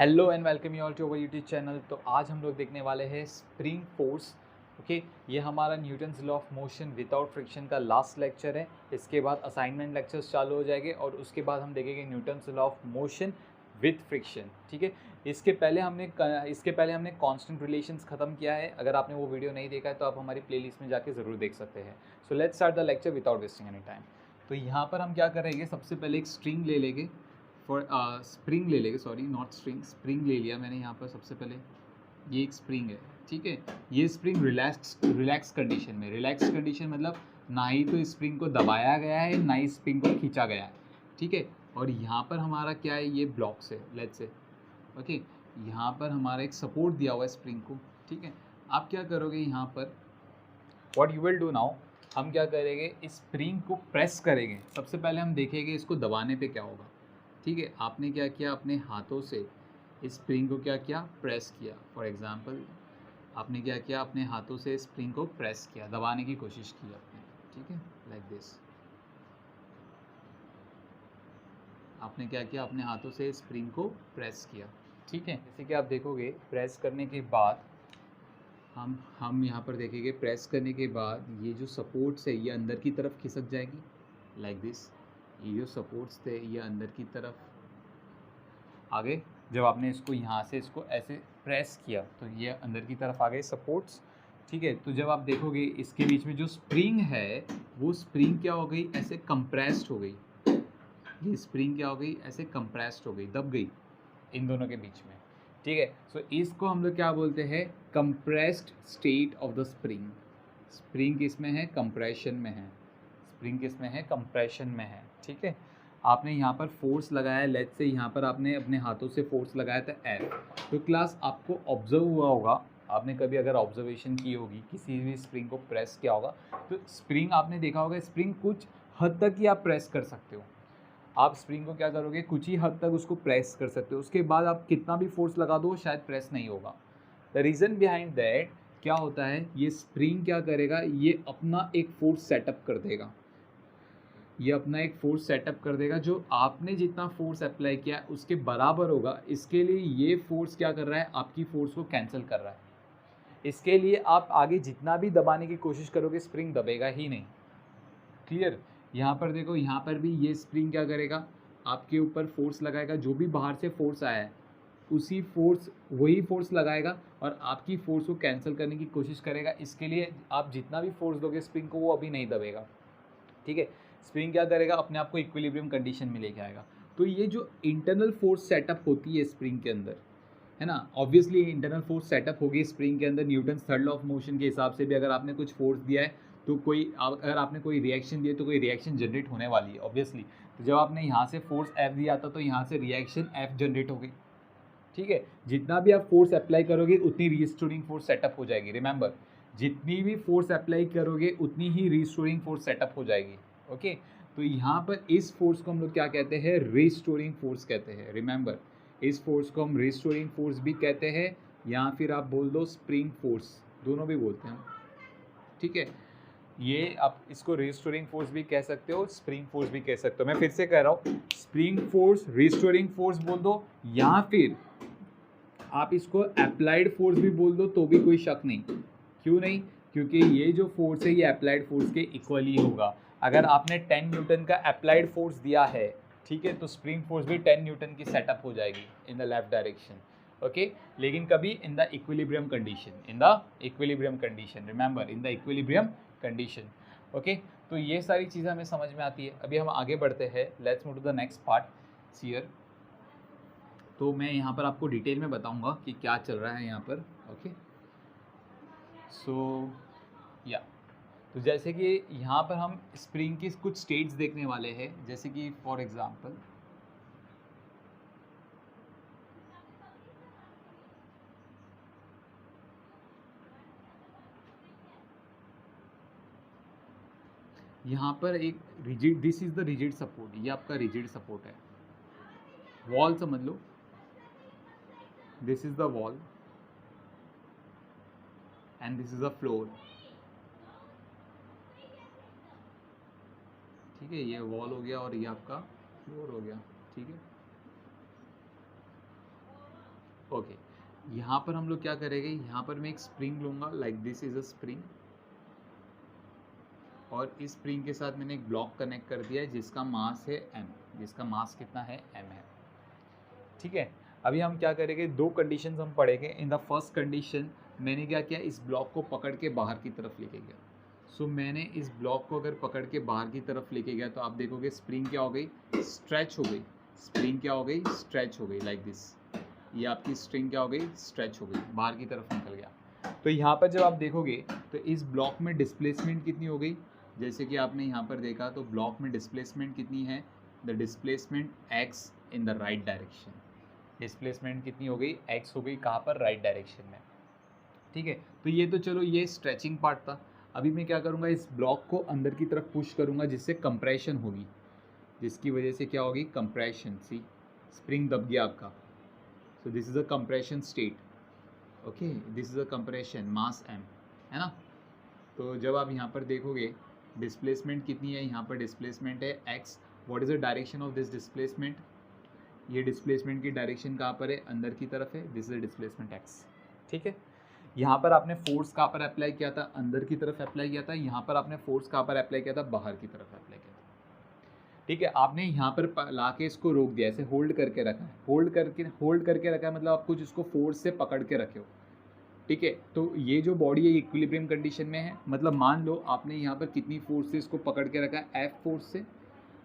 Hello and welcome you all to our YouTube channel. तो आज हम लोग देखने वाले हैं स्प्रिंग फोर्स। ओके, ये हमारा Newton's law of motion without friction का लास्ट लेक्चर है। इसके बाद असाइनमेंट लेक्चर्स चालू हो जाएंगे और उसके बाद हम देखेंगे Newton's law of motion with friction. ठीक है, इसके पहले हमने कांस्टेंट रिलेशंस ख़त्म किया है। अगर आपने वो वीडियो नहीं देखा है तो आप हमारी प्लेलिस्ट में जाके ज़रूर देख सकते हैं। सो let's start the lecture without wasting any time. तो यहाँ पर हम क्या करेंगे, सबसे पहले एक स्ट्रिंग ले लेंगे फॉर स्प्रिंग ले लेंगे, सॉरी नॉट स्ट्रिंग, स्प्रिंग ले लिया मैंने यहाँ पर। सबसे पहले ये एक स्प्रिंग है, ठीक है। ये स्प्रिंग रिलैक्स कंडीशन में, रिलैक्स कंडीशन मतलब ना ही तो स्प्रिंग को दबाया गया है ना ही स्प्रिंग को खींचा गया है, ठीक है। और यहाँ पर हमारा क्या है, ये ब्लॉक्स है, लेट्स से ओके। यहाँ पर हमारा एक सपोर्ट दिया हुआ है स्प्रिंग को, ठीक है। आप क्या करोगे यहाँ पर, what you will do now, हम क्या करेंगे, इस स्प्रिंग को प्रेस करेंगे। सबसे पहले हम देखेंगे इसको दबाने पे क्या होगा, ठीक है। आपने क्या किया, अपने हाथों से इस स्प्रिंग को क्या किया, प्रेस किया। फॉर एग्जांपल आपने क्या किया, अपने हाथों से स्प्रिंग को प्रेस किया, दबाने की कोशिश की आपने, ठीक है, लाइक दिस। आपने क्या किया, अपने हाथों से स्प्रिंग को प्रेस किया, ठीक है। जैसे कि आप देखोगे प्रेस करने के बाद हम यहाँ पर देखेंगे, प्रेस करने के बाद ये जो सपोर्ट्स है ये अंदर की तरफ खिसक जाएगी, लाइक दिस। ये जो सपोर्ट्स थे ये अंदर की तरफ आगे। जब आपने इसको यहाँ से इसको ऐसे प्रेस किया तो ये अंदर की तरफ आ गए सपोर्ट्स, ठीक है। तो जब आप देखोगे इसके बीच में जो स्प्रिंग है वो स्प्रिंग क्या हो गई, ऐसे कंप्रेस्ड हो गई। ये स्प्रिंग क्या हो गई, ऐसे कंप्रेस्ड हो गई, दब गई इन दोनों के बीच में, ठीक है। सो इसको हम लोग क्या बोलते हैं, compressed state of the spring. Spring किस में है, कंप्रेशन में है। स्प्रिंग किस में है, कंप्रेशन में है, ठीक है। आपने यहाँ पर फोर्स लगाया, लेट्स से यहाँ पर आपने अपने हाथों से फोर्स लगाया था एफ। तो क्लास आपको ऑब्जर्व हुआ होगा, आपने कभी अगर ऑब्जर्वेशन की होगी, किसी भी स्प्रिंग को प्रेस किया होगा तो स्प्रिंग आपने देखा होगा, स्प्रिंग कुछ हद तक ही आप प्रेस कर सकते हो। आप स्प्रिंग को क्या करोगे, कुछ ही हद तक उसको प्रेस कर सकते हो, उसके बाद आप कितना भी फोर्स लगा दो शायद प्रेस नहीं होगा। द रीज़न बिहाइंड दैट क्या होता है, ये स्प्रिंग क्या करेगा, ये अपना एक फोर्स सेटअप कर देगा। ये अपना एक फोर्स सेटअप कर देगा जो आपने जितना फोर्स अप्लाई किया उसके बराबर होगा। इसके लिए ये फोर्स क्या कर रहा है, आपकी फोर्स को कैंसिल कर रहा है। इसके लिए आप आगे जितना भी दबाने की कोशिश करोगे स्प्रिंग दबेगा ही नहीं। क्लियर। यहाँ पर देखो, यहाँ पर भी ये स्प्रिंग क्या करेगा, आपके ऊपर फोर्स लगाएगा। जो भी बाहर से फोर्स आया है वही फोर्स लगाएगा और आपकी फोर्स को कैंसिल करने की कोशिश करेगा। इसके लिए आप जितना भी फोर्स दोगे स्प्रिंग को वो अभी नहीं दबेगा, ठीक है। स्प्रिंग क्या करेगा, अपने आप को इक्विलिब्रियम कंडीशन में लेके आएगा। तो ये जो इंटरनल फोर्स सेटअप होती है स्प्रिंग के अंदर, है ना, ऑब्वियसली इंटरनल फोर्स सेटअप होगी स्प्रिंग के अंदर। Newton's third law of motion के हिसाब से भी अगर आपने कुछ फोर्स दिया है तो अगर आपने कोई रिएक्शन दिया तो कोई रिएक्शन जनरेट होने वाली है ऑब्वियसली। तो जब आपने यहाँ से फोर्स एफ दिया था तो यहाँ से रिएक्शन एफ जनरेट हो गई, ठीक है। जितना भी आप फोर्स अप्लाई करोगे उतनी रीस्टोरिंग फोर्स सेटअप हो जाएगी। रिमेंबर, जितनी भी फोर्स अप्लाई करोगे उतनी ही रीस्टोरिंग फोर्स सेटअप हो जाएगी, ओके। तो यहाँ पर इस फोर्स को हम लोग क्या कहते हैं, रीस्टोरिंग फोर्स कहते हैं। रिमेंबर, इस फोर्स को हम रीस्टोरिंग फोर्स भी कहते हैं या फिर आप बोल दो स्प्रिंग फोर्स, दोनों भी बोलते हैं, ठीक है। ये आप इसको रिस्टोरिंग फोर्स भी कह सकते हो, स्प्रिंग फोर्स भी कह सकते हो। मैं फिर से कह रहा हूँ, स्प्रिंग फोर्स, रिस्टोरिंग फोर्स बोल दो या फिर आप इसको अप्लाइड फोर्स भी बोल दो तो भी कोई शक नहीं। क्यों नहीं, क्योंकि ये जो फोर्स है ये अप्लाइड फोर्स के इक्वली होगा। अगर आपने 10 न्यूटन का अप्लाइड फोर्स दिया है, ठीक है, तो स्प्रिंग फोर्स भी 10 न्यूटन की सेटअप हो जाएगी in the left direction, okay. लेकिन कभी इन the equilibrium condition, in the equilibrium condition, remember in the equilibrium condition, okay. तो ये सारी चीज़ें हमें समझ में आती है। अभी हम आगे बढ़ते हैं, let's move to the next part here. तो मैं यहाँ पर आपको डिटेल में बताऊँगा कि क्या चल रहा है यहाँ पर, ओके। सो या तो जैसे कि यहाँ पर हम स्प्रिंग की कुछ स्टेट्स देखने वाले हैं, जैसे कि फॉर एग्जांपल यहाँ पर एक rigid, this is the rigid support, ये आपका रिजिड सपोर्ट है। वॉल समझ लो, this is the wall and this is the floor, ठीक है। ये वॉल हो गया और ये आपका फ्लोर हो गया, ठीक है। ओके, यहाँ पर हम लोग क्या करेंगे, यहाँ पर मैं एक स्प्रिंग लूँगा, like this is a spring, और इस स्प्रिंग के साथ मैंने एक ब्लॉक कनेक्ट कर दिया है जिसका मास है m, जिसका मास कितना है m है। ठीक है, अभी हम क्या करेंगे, दो कंडीशंस हम पढ़ेंगे। इन द फर्स्ट कंडीशन मैंने क्या किया, इस ब्लॉक को पकड़ के बाहर की तरफ लेके गया। सो मैंने इस ब्लॉक को अगर पकड़ के बाहर की तरफ लेके गया तो आप देखोगे स्प्रिंग क्या हो गई, स्ट्रेच हो गई। स्प्रिंग क्या हो गई, स्ट्रेच हो गई, लाइक दिस। ये आपकी स्ट्रिंग क्या हो गई, स्ट्रेच हो गई, बाहर की तरफ निकल गया। तो यहाँ पर जब आप देखोगे तो इस ब्लॉक में डिस्प्लेसमेंट कितनी हो गई, जैसे कि आपने यहाँ पर देखा तो ब्लॉक में डिस्प्लेसमेंट कितनी है, the displacement x in the right direction. Displacement कितनी हो गई, एक्स हो गई, कहाँ पर, राइट डायरेक्शन में। ठीक है, तो ये तो चलो ये स्ट्रेचिंग पार्ट था। अभी मैं क्या करूँगा, इस ब्लॉक को अंदर की तरफ पुश करूँगा जिससे कंप्रेशन होगी, जिसकी वजह से क्या होगी, कंप्रेशन। सी स्प्रिंग दब गया आपका, सो this is a compression state. Okay, this is a compression, mass m, है ना। तो जब आप यहाँ पर देखोगे डिस्प्लेसमेंट कितनी है, यहाँ पर डिस्प्लेसमेंट है x। What is the direction of this displacement, ये डिस्प्लेसमेंट की डायरेक्शन कहाँ पर है, अंदर की तरफ है, दिस इज डिस्प्लेसमेंट x। ठीक है, यहाँ पर आपने फोर्स कहाँ पर अप्लाई किया था, अंदर की तरफ अप्लाई किया था। यहाँ पर आपने फोर्स कहाँ पर अप्लाई किया था, बाहर की तरफ अप्लाई किया था। ठीक है, आपने यहाँ पर ला के इसको रोक दिया, ऐसे होल्ड करके रखा है, होल्ड करके रखा है, मतलब आप कुछ इसको फोर्स से पकड़ के रखे हो। ठीक है, तो ये जो बॉडी है इक्विलिब्रियम कंडीशन में है, मतलब मान लो आपने यहाँ पर कितनी फोर्स से इसको पकड़ के रखा है, F फोर्स से।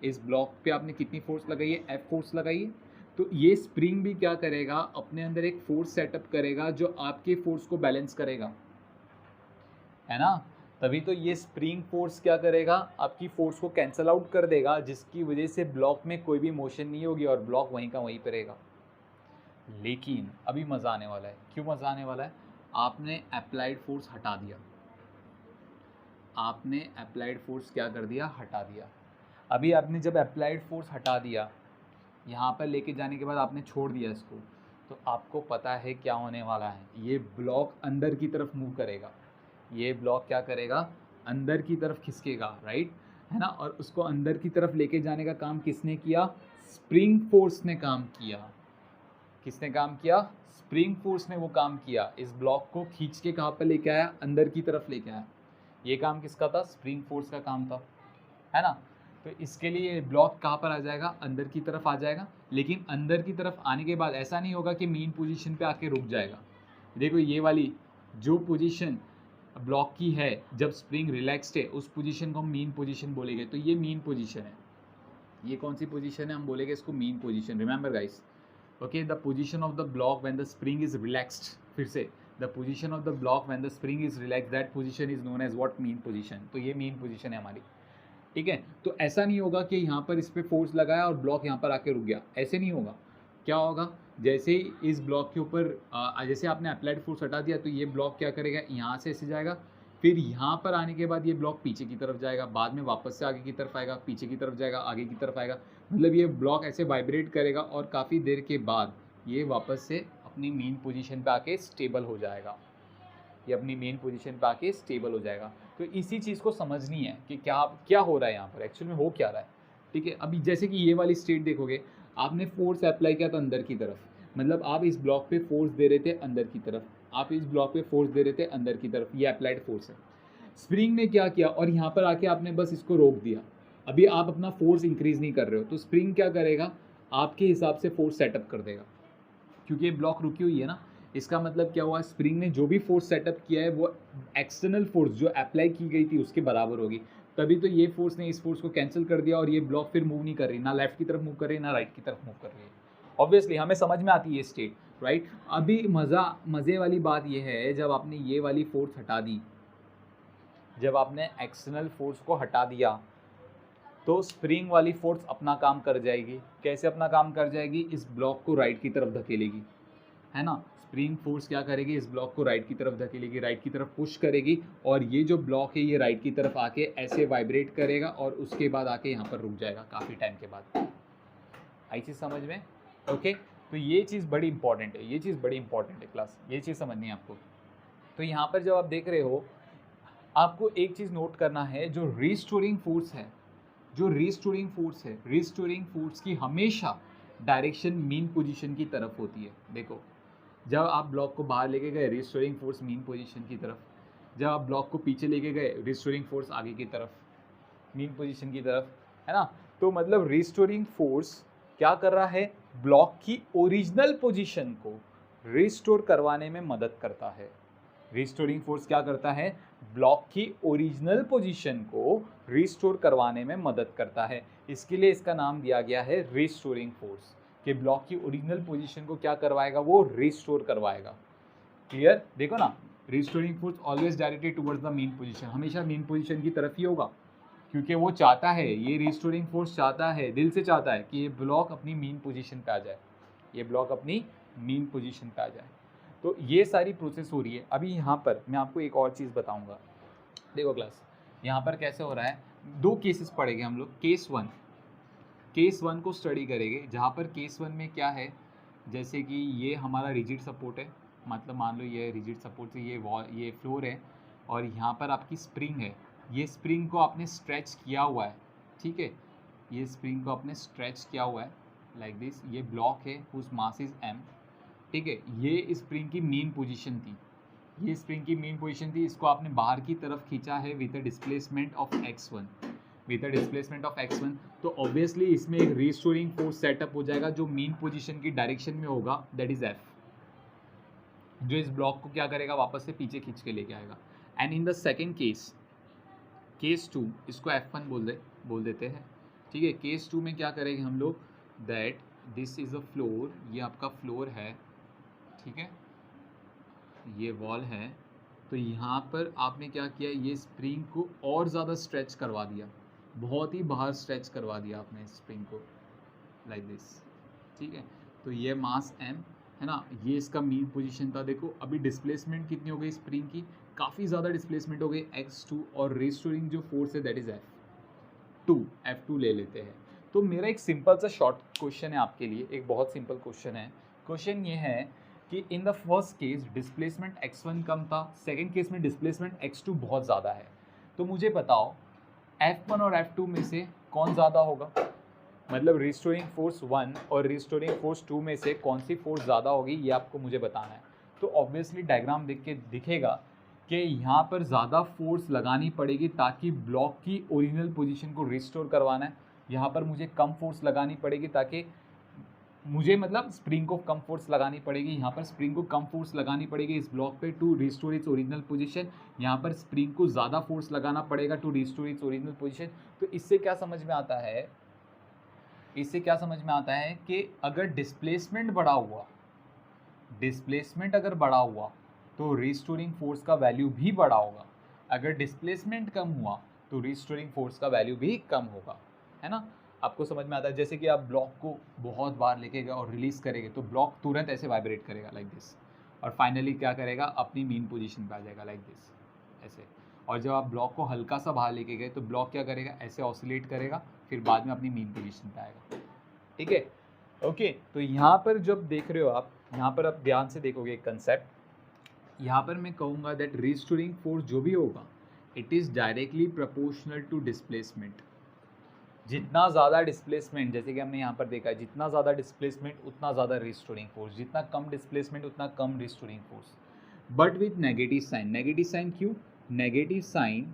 इस ब्लॉक पे आपने कितनी फोर्स लगाई है, F फोर्स लगाई है। तो ये स्प्रिंग भी क्या करेगा, अपने अंदर एक फोर्स सेटअप करेगा जो आपके फोर्स को बैलेंस करेगा, है ना। तभी तो ये स्प्रिंग फोर्स क्या करेगा, आपकी फोर्स को कैंसल आउट कर देगा, जिसकी वजह से ब्लॉक में कोई भी मोशन नहीं होगी और ब्लॉक वहीं का वहीं पे रहेगा। लेकिन अभी मज़ा आने वाला है। क्यों मज़ा आने वाला है, आपने अप्लाइड फोर्स हटा दिया, आपने अप्लाइड फोर्स क्या कर दिया, हटा दिया। अभी आपने जब अप्लाइड फोर्स हटा दिया, यहाँ पर लेके जाने के बाद आपने छोड़ दिया इसको, तो आपको पता है क्या होने वाला है, ये ब्लॉक अंदर की तरफ मूव करेगा। ये ब्लॉक क्या करेगा, अंदर की तरफ खिसकेगा, राइट, है ना। और उसको अंदर की तरफ लेके जाने का काम किसने किया, स्प्रिंग फोर्स ने काम किया। किसने काम किया, स्प्रिंग फोर्स ने वो काम किया। इस ब्लॉक को खींच के कहाँ पर लेके आया, अंदर की तरफ लेके आया। ये काम किसका था, स्प्रिंग फोर्स का काम था, है ना। तो इसके लिए ब्लॉक कहाँ पर आ जाएगा, अंदर की तरफ आ जाएगा। लेकिन अंदर की तरफ आने के बाद ऐसा नहीं होगा कि मेन पोजीशन पे आके रुक जाएगा। देखो ये वाली जो पोजीशन ब्लॉक की है जब स्प्रिंग रिलैक्स्ड है, उस पोजीशन को हम मेन पोजीशन बोलेंगे। तो ये मेन पोजीशन है। ये कौन सी पोजीशन है, हम बोलेंगे इसको main position. Remember guys, okay, the position of the block when the spring is relaxed, फिर से the position of the block when the spring is relaxed, that position is known as what, main position. तो ये main position है हमारी। ठीक है, तो ऐसा नहीं होगा कि यहाँ पर इस पर फोर्स लगाया और ब्लॉक यहाँ पर आके रुक गया, ऐसे नहीं होगा। क्या होगा, जैसे ही इस ब्लॉक के ऊपर जैसे आपने अप्लाइड फोर्स हटा दिया तो ये ब्लॉक क्या करेगा, यहाँ से ऐसे जाएगा, फिर यहाँ पर आने के बाद ये ब्लॉक पीछे की तरफ जाएगा, बाद में वापस से आगे की तरफ आएगा, पीछे की तरफ जाएगा, आगे की तरफ आएगा। मतलब ये ब्लॉक ऐसे वाइब्रेट करेगा और काफ़ी देर के बाद ये वापस से अपनी मेन पोजीशन पे आके स्टेबल हो जाएगा। ये अपनी मेन पोजीशन पे आके स्टेबल हो जाएगा। तो इसी चीज़ को समझनी है कि क्या हो रहा है यहाँ पर, एक्चुअल में हो क्या रहा है। ठीक है, अभी जैसे कि ये वाली स्टेट देखोगे, आपने फोर्स अप्लाई किया था अंदर की तरफ, मतलब आप इस ब्लॉक पे फोर्स दे रहे थे अंदर की तरफ, आप इस ब्लॉक पे फोर्स दे रहे थे अंदर की तरफ, ये अप्लाइड फोर्स है। स्प्रिंग ने क्या किया, और यहाँ पर आके आपने बस इसको रोक दिया। अभी आप अपना फोर्स इंक्रीज नहीं कर रहे हो, तो स्प्रिंग क्या करेगा, आपके हिसाब से फोर्स सेटअप कर देगा। क्योंकि ये ब्लॉक रुकी हुई है ना, इसका मतलब क्या हुआ, स्प्रिंग ने जो भी फोर्स सेटअप किया है वो एक्सटर्नल फोर्स जो अप्लाई की गई थी उसके बराबर होगी। तभी तो ये फोर्स ने इस फोर्स को कैंसिल कर दिया और ये ब्लॉक फिर मूव नहीं कर रही, ना लेफ्ट की तरफ मूव कर रही है, ना राइट की तरफ मूव कर रही है। ऑब्वियसली हमें समझ में आती है ये स्टेट, राइट। अभी मज़े वाली बात ये है, जब आपने ये वाली फोर्स हटा दी, जब आपने एक्सटर्नल फोर्स को हटा दिया, तो स्प्रिंग वाली फोर्स अपना काम कर जाएगी। कैसे अपना काम कर जाएगी, इस ब्लॉक को राइट की तरफ धकेलेगी, है ना। स्प्रिंग फोर्स क्या करेगी, इस ब्लॉक को राइट की तरफ धकेलेगी, राइट की तरफ पुश करेगी, और ये जो ब्लॉक है ये राइट की तरफ आके ऐसे वाइब्रेट करेगा और उसके बाद आके यहाँ पर रुक जाएगा काफ़ी टाइम के बाद। आई चीज़ समझ में, ओके। तो ये चीज़ बड़ी इंपॉर्टेंट है, ये चीज़ बड़ी इंपॉर्टेंट है क्लास, ये चीज़ समझनी है आपको। तो यहाँ पर जब आप देख रहे हो, आपको एक चीज़ नोट करना है, जो रीस्टोरिंग फोर्स है, जो रीस्टोरिंग फोर्स है, रीस्टोरिंग फोर्स की हमेशा डायरेक्शन मेन पोजीशन की तरफ होती है। देखो जब आप ब्लॉक को बाहर लेके गए रिस्टोरिंग फोर्स मीन पोजीशन की तरफ, जब आप ब्लॉक को पीछे लेके गए रिस्टोरिंग फोर्स आगे की तरफ मीन पोजीशन की तरफ, है ना। तो मतलब रिस्टोरिंग फोर्स क्या कर रहा है, ब्लॉक की ओरिजिनल पोजीशन को रिस्टोर करवाने में मदद करता है। रिस्टोरिंग फोर्स क्या करता है, ब्लॉक की ओरिजिनल पोजीशन को रिस्टोर करवाने में मदद करता है। इसके लिए इसका नाम दिया गया है रिस्टोरिंग फोर्स, कि ब्लॉक की ओरिजिनल पोजीशन को क्या करवाएगा, वो रिस्टोर करवाएगा। क्लियर, देखो ना, restoring force always directed towards the main position, हमेशा मेन पोजीशन की तरफ ही होगा, क्योंकि वो चाहता है, ये रिस्टोरिंग फोर्स चाहता है, दिल से चाहता है कि ये ब्लॉक अपनी मेन पोजीशन पे आ जाए, ये ब्लॉक अपनी मेन पोजीशन पे आ जाए। तो ये सारी प्रोसेस हो रही है। अभी यहाँ पर मैं आपको एक और चीज़ बताऊँगा, देखो क्लास, यहाँ पर कैसे हो रहा है, दो केसेस पढ़ेंगे हम लोग। केस वन को स्टडी करेंगे, जहाँ पर केस वन में क्या है, जैसे कि ये हमारा रिजिड सपोर्ट है, मतलब मान लो ये रिजिड सपोर्ट से ये फ्लोर है, और यहाँ पर आपकी स्प्रिंग है, ये स्प्रिंग को आपने स्ट्रेच किया हुआ है, ठीक है, ये स्प्रिंग को आपने स्ट्रेच किया हुआ है लाइक दिस, ये ब्लॉक है हुज मास इज m, ठीक है, ये स्प्रिंग की मेन पोजीशन थी, ये स्प्रिंग की मेन पोजीशन थी, इसको आपने बाहर की तरफ खींचा है with a displacement of x1, with a displacement of x1, तो ऑब्वियसली इसमें एक रिस्टोरिंग फोर्स सेटअप हो जाएगा जो मेन पोजीशन की डायरेक्शन में होगा, दैट इज f, जो इस ब्लॉक को क्या करेगा, वापस से पीछे खींच के लेके आएगा। And in the second case 2, इसको f1 बोल देते हैं, ठीक है। केस 2 में क्या करेंगे हम लोग, that this is a floor, ये आपका फ्लोर है, ठीक है, ये वॉल है, तो यहाँ पर आपने क्या किया, ये स्प्रिंग को और ज़्यादा स्ट्रेच करवा दिया, बहुत ही बाहर स्ट्रेच करवा दिया आपने स्प्रिंग को लाइक दिस, ठीक है। तो ये मास m है ना, ये इसका मेन पोजीशन था। देखो अभी डिस्प्लेसमेंट कितनी हो गई स्प्रिंग की, काफ़ी ज़्यादा डिस्प्लेसमेंट हो गई x2, और रिस्टोरिंग जो फोर्स है दैट इज f2 ले लेते हैं। तो मेरा एक सिंपल सा शॉर्ट क्वेश्चन है आपके लिए, एक बहुत सिंपल क्वेश्चन है। क्वेश्चन ये है कि इन the first case displacement x1 कम था, सेकेंड केस में डिस्प्लेसमेंट x2 बहुत ज़्यादा है, तो मुझे बताओ f1 और f2 में से कौन ज़्यादा होगा, मतलब रिस्टोरिंग फोर्स 1 और रिस्टोरिंग फोर्स 2 में से कौन सी फोर्स ज़्यादा होगी, ये आपको मुझे बताना है। तो ऑब्वियसली डायग्राम देख के दिखेगा कि यहाँ पर ज़्यादा फोर्स लगानी पड़ेगी ताकि ब्लॉक की ओरिजिनल पोजीशन को रिस्टोर करवाना है, यहाँ पर मुझे कम फोर्स लगानी पड़ेगी ताकि मुझे, मतलब स्प्रिंग को कम फोर्स लगानी पड़ेगी, यहाँ पर स्प्रिंग को कम फोर्स लगानी पड़ेगी इस ब्लॉक पे to restore its original position, यहाँ पर स्प्रिंग को ज़्यादा फोर्स लगाना पड़ेगा to restore its original position. तो इससे क्या समझ में आता है, इससे क्या समझ में आता है कि अगर डिस्प्लेसमेंट बढ़ा हुआ, डिस्प्लेसमेंट अगर बढ़ा हुआ तो रिस्टोरिंग फोर्स का वैल्यू भी बढ़ा होगा, अगर डिस्प्लेसमेंट कम हुआ तो रिस्टोरिंग फोर्स का वैल्यू भी कम होगा, है ना। आपको समझ में आता है, जैसे कि आप ब्लॉक को बहुत बार लेके गए और रिलीज करेंगे तो ब्लॉक तुरंत ऐसे वाइब्रेट करेगा लाइक दिस, और फाइनली क्या करेगा, अपनी मेन पोजीशन पे आ जाएगा लाइक दिस, ऐसे। और जब आप ब्लॉक को हल्का सा बाहर लेके गए तो ब्लॉक क्या करेगा, ऐसे ऑसिलेट करेगा, फिर बाद में अपनी मेन पोजीशन पे आएगा, ठीक है। ओके, तो यहाँ पर जब देख रहे हो आप, यहाँ पर आप ध्यान से देखोगे एक कंसेप्ट, यहाँ पर मैं कहूँगा दैट रिस्टोरिंग फोर्स जो भी होगा it is directly proportional to displacement. जितना ज़्यादा डिस्प्लेसमेंट, जैसे कि हमने यहाँ पर देखा है, जितना ज़्यादा डिस्प्लेसमेंट उतना ज़्यादा रिस्टोरिंग फोर्स, जितना कम डिस्प्लेसमेंट उतना कम restoring force, but with negative sign. Negative sign क्यों, negative sign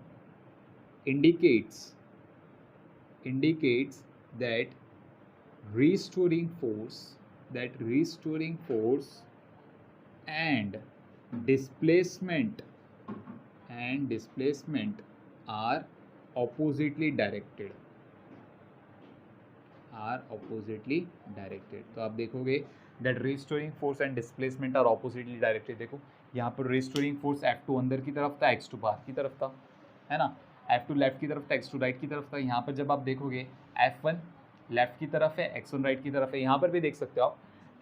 indicates that restoring force and displacement are oppositely directed, तो आप देखोगे that restoring force and displacement are oppositely directed। देखो यहाँ पर restoring force F2 अंदर की तरफ था, X2 बाहर की तरफ था, है ना, F2 लेफ्ट की तरफ था, X2 राइट की तरफ था। यहाँ पर जब आप देखोगे F1 लेफ्ट की तरफ है, X1 राइट की तरफ है, यहाँ पर भी देख सकते हो आप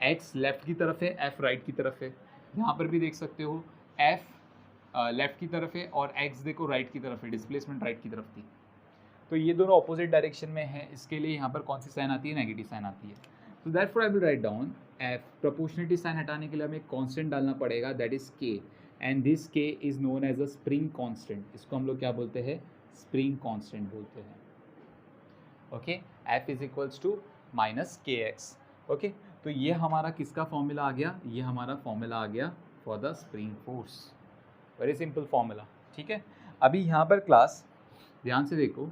X लेफ्ट की तरफ है, F राइट की तरफ है, यहाँ पर भी देख सकते हो F लेफ्ट की तरफ है और X देखो राइट की तरफ है, डिस्प्लेसमेंट राइट की तरफ थी। तो ये दोनों ऑपोजिट डायरेक्शन में है, इसके लिए यहाँ पर कौन सी साइन आती है, नेगेटिव साइन आती है। तो therefore I will write down F, proportionality sign हटाने के लिए हमें कांस्टेंट डालना पड़ेगा, that is K, and this K is known as a spring constant. इसको हम लोग क्या बोलते हैं, स्प्रिंग कांस्टेंट बोलते हैं। Okay, F is equals to minus K X. Okay, तो ये हमारा किसका फॉर्मूला आ गया, ये हमारा फॉर्मूला आ गया for the spring force, very simple formula. ठीक है, अभी यहाँ पर क्लास ध्यान से देखो,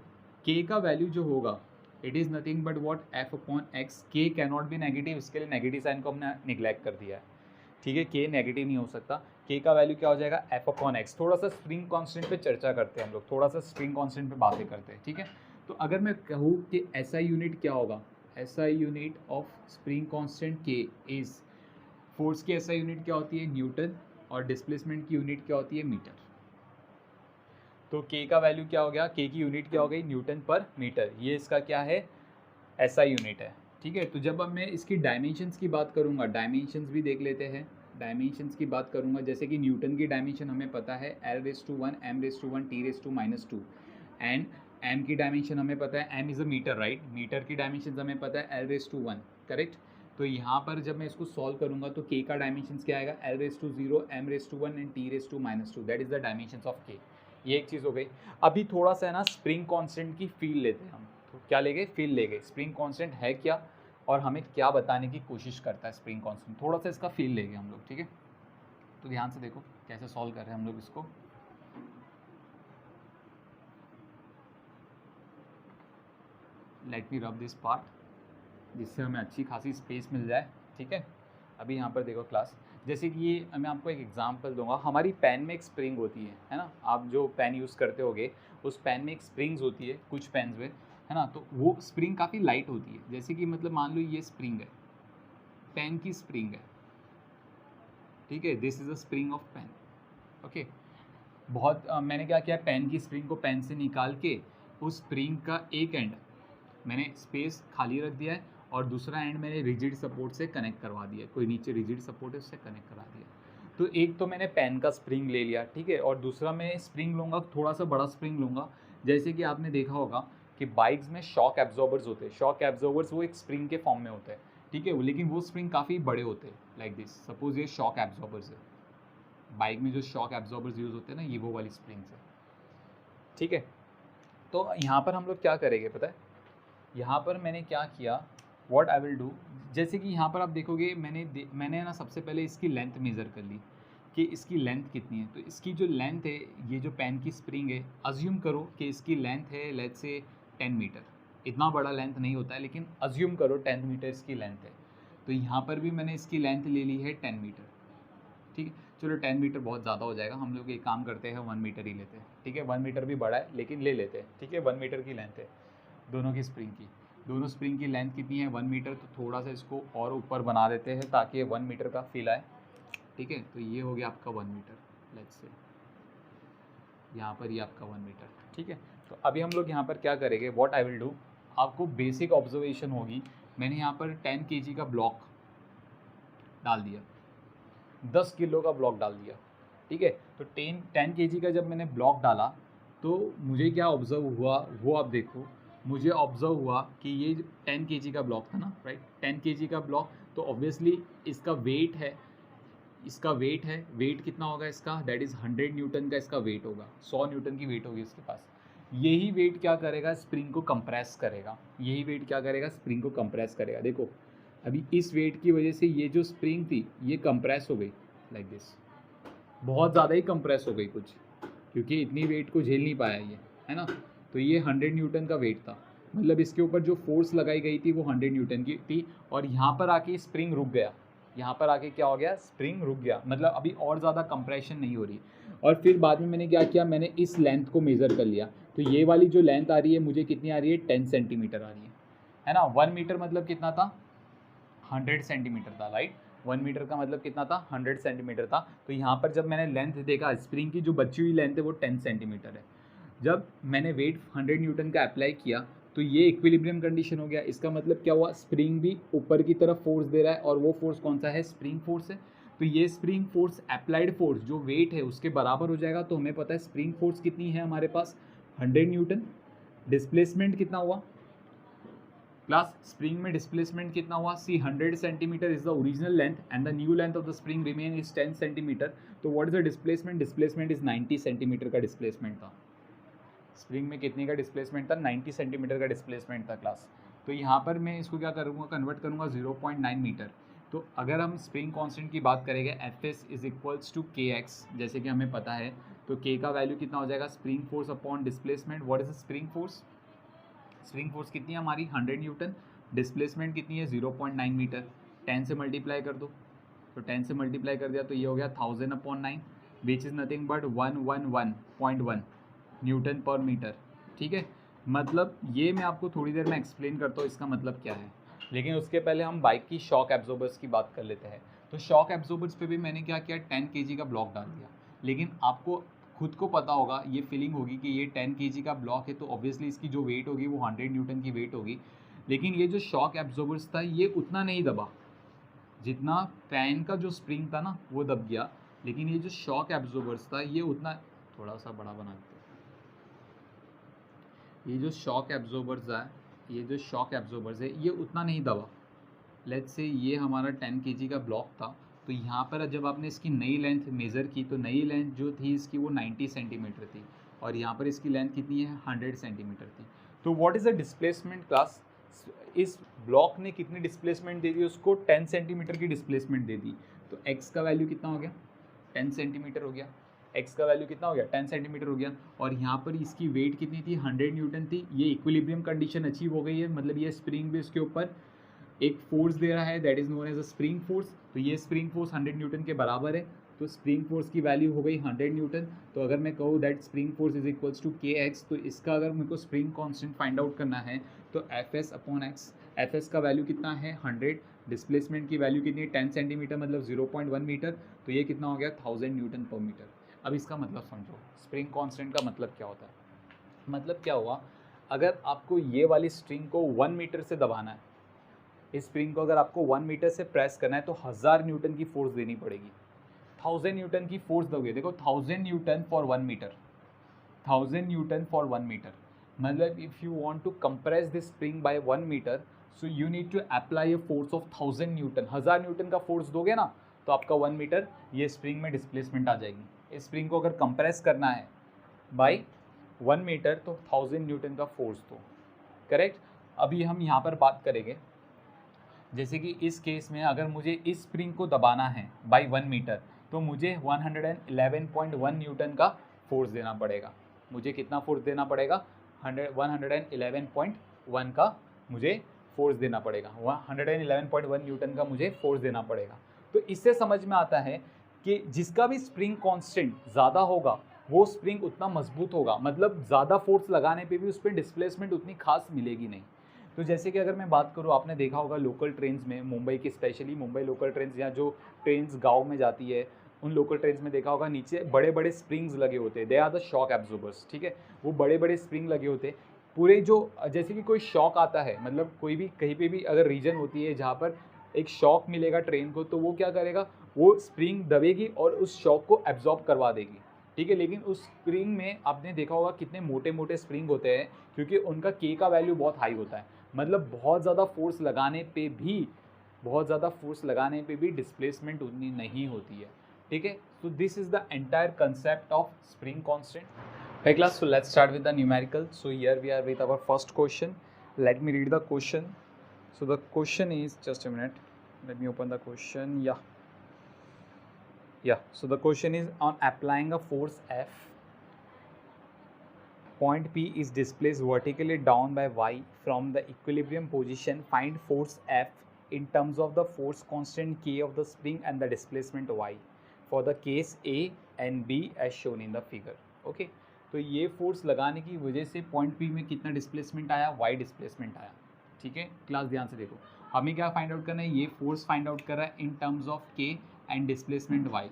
के का वैल्यू जो होगा it is nothing but what F upon x. के कैन नॉट बी नेगेटिव, इसके लिए नेगेटिव साइन को हमने निगलेक्ट कर दिया है। ठीक है, के नेगेटिव नहीं हो सकता। के का वैल्यू क्या हो जाएगा, एफ अपॉन एक्स। थोड़ा सा स्प्रिंग कांस्टेंट पे चर्चा करते हैं हम लोग, थोड़ा सा स्प्रिंग कांस्टेंट पे बातें करते हैं। ठीक है, तो अगर मैं कहूँ कि एसआई यूनिट क्या होगा, SI unit of spring constant के इज़, फोर्स की एसआई यूनिट क्या होती है, न्यूटन, और डिस्प्लेसमेंट की यूनिट क्या होती है, मीटर। तो के का वैल्यू क्या हो गया, के की यूनिट क्या हो गई, न्यूटन पर मीटर। ये इसका क्या है, एसआई यूनिट है। ठीक है, तो जब अब मैं इसकी डायमेंशंस की बात करूँगा, डायमेंशंस भी देख लेते हैं। डायमेंशंस की बात करूँगा, जैसे कि न्यूटन की डायमेंशन हमें पता है L⁻⁴ M⁻⁴ T⁻², and m की डायमेंशन हमें पता है, m is a metre, right. Metre की डायमेंशन हमें पता है L⁻⁴, करेक्ट। तो यहाँ पर जब मैं इसको सॉल्व करूँगा तो k का डायमेंशन क्या आएगा, L⁻⁴ M⁻⁴ and T⁻², that is the dimensions of k। ये एक चीज़ हो गई। अभी थोड़ा सा है ना स्प्रिंग कांस्टेंट की फील लेते हैं हम। तो क्या ले गए, फील ले गए, स्प्रिंग कांस्टेंट है क्या और हमें क्या बताने की कोशिश करता है स्प्रिंग कांस्टेंट, थोड़ा सा इसका फील ले गए हम लोग। ठीक है, तो ध्यान से देखो कैसे सॉल्व कर रहे हैं हम लोग इसको। Late me rub this part, जिससे हमें अच्छी खासी स्पेस मिल जाए। ठीक है, अभी यहाँ पर देखो क्लास, जैसे कि ये मैं आपको एक एग्जांपल दूंगा। हमारी पेन में एक स्प्रिंग होती है ना, आप जो पेन यूज़ करते होगे उस पेन में एक स्प्रिंग्स होती है, कुछ पेन्स में, है ना। तो वो स्प्रिंग काफ़ी लाइट होती है। जैसे कि मतलब मान लो ये स्प्रिंग है, पेन की स्प्रिंग है। ठीक है, this is a spring of pen. Okay, बहुत मैंने क्या किया, पेन की स्प्रिंग को पेन से निकाल के उस स्प्रिंग का एक एंड मैंने स्पेस खाली रख दिया है और दूसरा एंड मैंने रिजिड सपोर्ट से कनेक्ट करवा दिया है। कोई नीचे रिजिड सपोर्ट है उससे कनेक्ट करा दिया। तो एक तो मैंने पेन का स्प्रिंग ले लिया, ठीक है, और दूसरा मैं स्प्रिंग लूँगा, थोड़ा सा बड़ा स्प्रिंग लूँगा। जैसे कि आपने देखा होगा कि बाइक्स में शॉक एब्जॉर्बर्स होते हैं। शॉक एब्जॉर्बर्स वो एक स्प्रिंग के फॉर्म में होते हैं, ठीक है, लेकिन वो स्प्रिंग काफ़ी बड़े होते हैं, लाइक दिस। सपोज ये शॉक एब्जॉर्बर्स है, बाइक में जो शॉक एब्जॉर्बर्स यूज़ होते हैं ना, ये वो वाली स्प्रिंग्स है। ठीक है, तो यहाँ पर हम लोग क्या करेंगे पता है, यहाँ पर मैंने क्या किया, व्हाट आई विल डू, जैसे कि यहाँ पर आप देखोगे मैंने ना सबसे पहले इसकी लेंथ मेज़र कर ली कि इसकी लेंथ कितनी है। तो इसकी जो लेंथ है, ये जो पेन की स्प्रिंग है, अज्यूम करो कि इसकी लेंथ है लेट्स से 10 मीटर। इतना बड़ा लेंथ नहीं होता है, लेकिन अज्यूम करो 10 मीटर इसकी लेंथ है। तो यहाँ पर भी मैंने इसकी लेंथ ले ली है 10 मीटर। ठीक है, चलो 10 मीटर बहुत ज़्यादा हो जाएगा, हम लोग एक काम करते हैं 1 मीटर ही लेते हैं। ठीक है, 1 मीटर भी बड़ा है लेकिन ले लेते हैं। ठीक है, 1 मीटर की लेंथ है दोनों की स्प्रिंग की। दोनों स्प्रिंग की लेंथ कितनी है, 1 मीटर। तो थोड़ा सा इसको और ऊपर बना देते हैं ताकि 1 मीटर का फील आए। ठीक है, तो ये हो गया आपका 1 मीटर, लेट्स से यहाँ पर ये आपका 1 मीटर। ठीक है, तो अभी हम लोग यहाँ पर क्या करेंगे, व्हाट आई विल डू, आपको बेसिक ऑब्जर्वेशन होगी। मैंने यहाँ पर 10 kg का ब्लॉक डाल दिया, 10 किलो का ब्लॉक डाल दिया। ठीक है, तो 10 kg का जब मैंने ब्लॉक डाला तो मुझे क्या ऑब्ज़र्व हुआ वो आप देखो। मुझे ऑब्ज़र्व हुआ कि ये 10 kg का ब्लॉक था ना, राइट, 10 kg का ब्लॉक। तो ऑब्वियसली इसका वेट है, वेट कितना होगा इसका, दैट इज़ 100 न्यूटन का इसका वेट होगा, 100 न्यूटन की वेट होगी इसके पास। यही वेट क्या करेगा, स्प्रिंग को कंप्रेस करेगा। यही वेट क्या करेगा, स्प्रिंग को कंप्रेस करेगा। देखो अभी इस वेट की वजह से ये जो स्प्रिंग थी ये कंप्रेस हो गई, लाइक दिस, बहुत ज़्यादा ही कंप्रेस हो गई कुछ, क्योंकि इतनी वेट को झेल नहीं पाया ये, है ना। तो ये 100 न्यूटन का वेट था, मतलब इसके ऊपर जो फोर्स लगाई गई थी वो 100 न्यूटन की थी। और यहाँ पर आके स्प्रिंग रुक गया, यहाँ पर आके क्या हो गया, स्प्रिंग रुक गया, मतलब अभी और ज़्यादा कंप्रेशन नहीं हो रही। और फिर बाद में मैंने क्या किया, मैंने इस लेंथ को मेज़र कर लिया। तो ये वाली जो लेंथ आ रही है मुझे कितनी आ रही है, 10 सेंटीमीटर आ रही है ना। 1 मीटर मतलब कितना था, 100 सेंटीमीटर था, राइट। 1 मीटर का मतलब कितना था, 100 सेंटीमीटर था। तो यहाँ पर जब मैंने लेंथ देखा, स्प्रिंग की जो बची हुई लेंथ है वो 10 सेंटीमीटर है। जब मैंने वेट 100 न्यूटन का अप्लाई किया तो ये इक्विलिब्रियम कंडीशन हो गया। इसका मतलब क्या हुआ, स्प्रिंग भी ऊपर की तरफ फोर्स दे रहा है, और वो फोर्स कौन सा है, स्प्रिंग फोर्स है। तो ये स्प्रिंग फोर्स अप्लाइड फोर्स जो वेट है उसके बराबर हो जाएगा। तो हमें पता है स्प्रिंग फोर्स कितनी है हमारे पास, 100 न्यूटन। डिस्प्लेसमेंट कितना हुआ क्लास, स्प्रिंग में डिस्प्लेसमेंट कितना हुआ, see 100 centimetre is the original length and the new length of the spring remain is 10 centimetre. तो what is the displacement, displacement is 90 centimetre का डिस्प्लेसमेंट था। स्प्रिंग में कितने का डिस्प्लेसमेंट था, 90 सेंटीमीटर का डिस्प्लेसमेंट था क्लास। तो यहाँ पर मैं इसको क्या करूँगा, कन्वर्ट करूँगा 0.9 मीटर। तो अगर हम स्प्रिंग कांस्टेंट की बात करेंगे F S is equals to K X, जैसे कि हमें पता है, तो के का वैल्यू कितना हो जाएगा, spring force upon displacement. What is spring force? Spring force कितनी है हमारी 100 न्यूटन, डिस्प्लेसमेंट कितनी है 0.9 मीटर. 10 से मल्टीप्लाई कर दो, तो 10 से मल्टीप्लाई कर दिया तो ये हो गया 1000 upon 9 which is nothing but 111.1 Newton पर मीटर. ठीक है, मतलब ये मैं आपको थोड़ी देर में एक्सप्लेन करता हूँ इसका मतलब क्या है, लेकिन उसके पहले हम बाइक की शॉक एब्जॉर्बर्स की बात कर लेते हैं. तो शॉक एब्जॉर्बर्स पे भी मैंने क्या किया, 10 kg का ब्लॉक डाल दिया. लेकिन आपको खुद को पता होगा, ये फीलिंग होगी कि ये 10 kg का ब्लॉक है तो ऑब्वियसली इसकी जो वेट होगी वो 100 न्यूटन की वेट होगी. लेकिन ये जो शॉक एब्जॉर्बर्स था ये उतना नहीं दबा जितना फैन का जो स्प्रिंग था ना वो दब गया. लेकिन ये जो शॉक एब्जॉर्बर्स था ये उतना, थोड़ा सा बड़ा बना देते हैं, ये जो शॉक एब्जॉर्बर्स है, ये जो शॉक एब्जॉर्बर्स है ये उतना नहीं दबा. लेट्स से ये हमारा 10 kg का ब्लॉक था, तो यहाँ पर जब आपने इसकी नई लेंथ मेज़र की तो नई लेंथ जो थी इसकी वो 90 सेंटीमीटर थी और यहाँ पर इसकी लेंथ कितनी है 100 सेंटीमीटर थी. तो what is the displacement class, इस ब्लॉक ने कितनी डिस्प्लेसमेंट दे दी उसको, 10 सेंटीमीटर की डिस्प्लेसमेंट दे दी. तो x का वैल्यू कितना हो गया, 10 सेंटीमीटर हो गया. x का वैल्यू कितना हो गया, 10 सेंटीमीटर हो गया. और यहाँ पर इसकी वेट कितनी थी, 100 न्यूटन थी. ये इक्विलिब्रियम कंडीशन अचीव हो गई है, मतलब ये स्प्रिंग भी इसके ऊपर एक फोर्स दे रहा है that is known as a spring force. तो ये स्प्रिंग फोर्स 100 न्यूटन के बराबर है. तो स्प्रिंग फोर्स की वैल्यू हो गई 100 न्यूटन. तो अगर मैं कहूँ that spring force is equals to K X, तो इसका अगर मेरे को स्प्रिंग कांस्टेंट फाइंड आउट करना है तो F S upon x. F S का वैल्यू कितना है 100, डिस्प्लेसमेंट की वैल्यू कितनी है 10 सेंटीमीटर मतलब 0.1 मीटर, तो ये कितना हो गया 1000 न्यूटन पर मीटर. अब इसका मतलब समझो, स्प्रिंग कांस्टेंट का मतलब क्या होता है. मतलब क्या हुआ, अगर आपको ये वाली स्ट्रिंग को 1 मीटर से दबाना है, इस स्प्रिंग को अगर आपको 1 मीटर से प्रेस करना है तो 1000 न्यूटन की फोर्स देनी पड़ेगी. 1000 न्यूटन की फोर्स दोगे, देखो 1000 newton for 1 metre, 1000 newton for 1 metre, मतलब if you want to compress this spring by 1 metre so you need to apply a force of 1000 newton. 1000 newton का फोर्स दोगे ना तो आपका 1 मीटर ये स्प्रिंग में डिस्प्लेसमेंट आ जाएगी. इस स्प्रिंग को अगर कंप्रेस करना है बाय 1 मीटर तो 1000 न्यूटन का फोर्स दो. करेक्ट. अभी हम यहाँ पर बात करेंगे, जैसे कि इस केस में अगर मुझे इस स्प्रिंग को दबाना है बाय 1 मीटर तो मुझे 111.1 न्यूटन का फोर्स देना पड़ेगा. मुझे कितना फोर्स देना पड़ेगा, 111.1 का मुझे फोर्स देना पड़ेगा, 111.1 न्यूटन का मुझे फोर्स देना पड़ेगा. तो इससे समझ में आता है कि जिसका भी स्प्रिंग कांस्टेंट ज़्यादा होगा वो स्प्रिंग उतना मजबूत होगा, मतलब ज़्यादा फोर्स लगाने पे भी उस पर डिस्प्लेसमेंट उतनी खास मिलेगी नहीं. तो जैसे कि अगर मैं बात करूँ, आपने देखा होगा लोकल ट्रेन्स में, मुंबई की स्पेशली मुंबई लोकल ट्रेन्स या जो ट्रेन्स गांव में जाती है उन लोकल ट्रेन्स में देखा होगा नीचे बड़े बड़े स्प्रिंग्स लगे होते हैं, they are the shock absorbers. ठीक है, वो बड़े बड़े स्प्रिंग लगे होते हैं पूरे, जो जैसे कि कोई शॉक आता है, मतलब कोई भी कहीं पे भी अगर रीजन होती है जहाँ पर एक शॉक मिलेगा ट्रेन को, तो वो क्या करेगा, वो स्प्रिंग दबेगी और उस शॉक को एब्जॉर्ब करवा देगी. ठीक है, लेकिन उस स्प्रिंग में आपने देखा होगा कितने मोटे मोटे स्प्रिंग होते हैं क्योंकि उनका के का वैल्यू बहुत हाई होता है, मतलब बहुत ज़्यादा फोर्स लगाने पे भी डिस्प्लेसमेंट उतनी नहीं होती है. ठीक है, so this is the entire concept of spring constant. Hey class, so let's start with the numerical. So here we are with our first question. Let me read the question. So the question is, just a minute, let me open the question. Yeah, so the question is, on applying a force F, point P is displaced vertically down by y from the equilibrium position. Find force F in terms of the force constant K of the spring and the displacement y for the case A and B as shown in the figure. Okay, तो ये force लगाने की वजह से point P में कितना displacement आया, y displacement आया. ठीक है क्लास, ध्यान से देखो, हमें क्या फाइंड आउट करना है, ये फोर्स फाइंड आउट कर रहा है in terms of K and displacement y.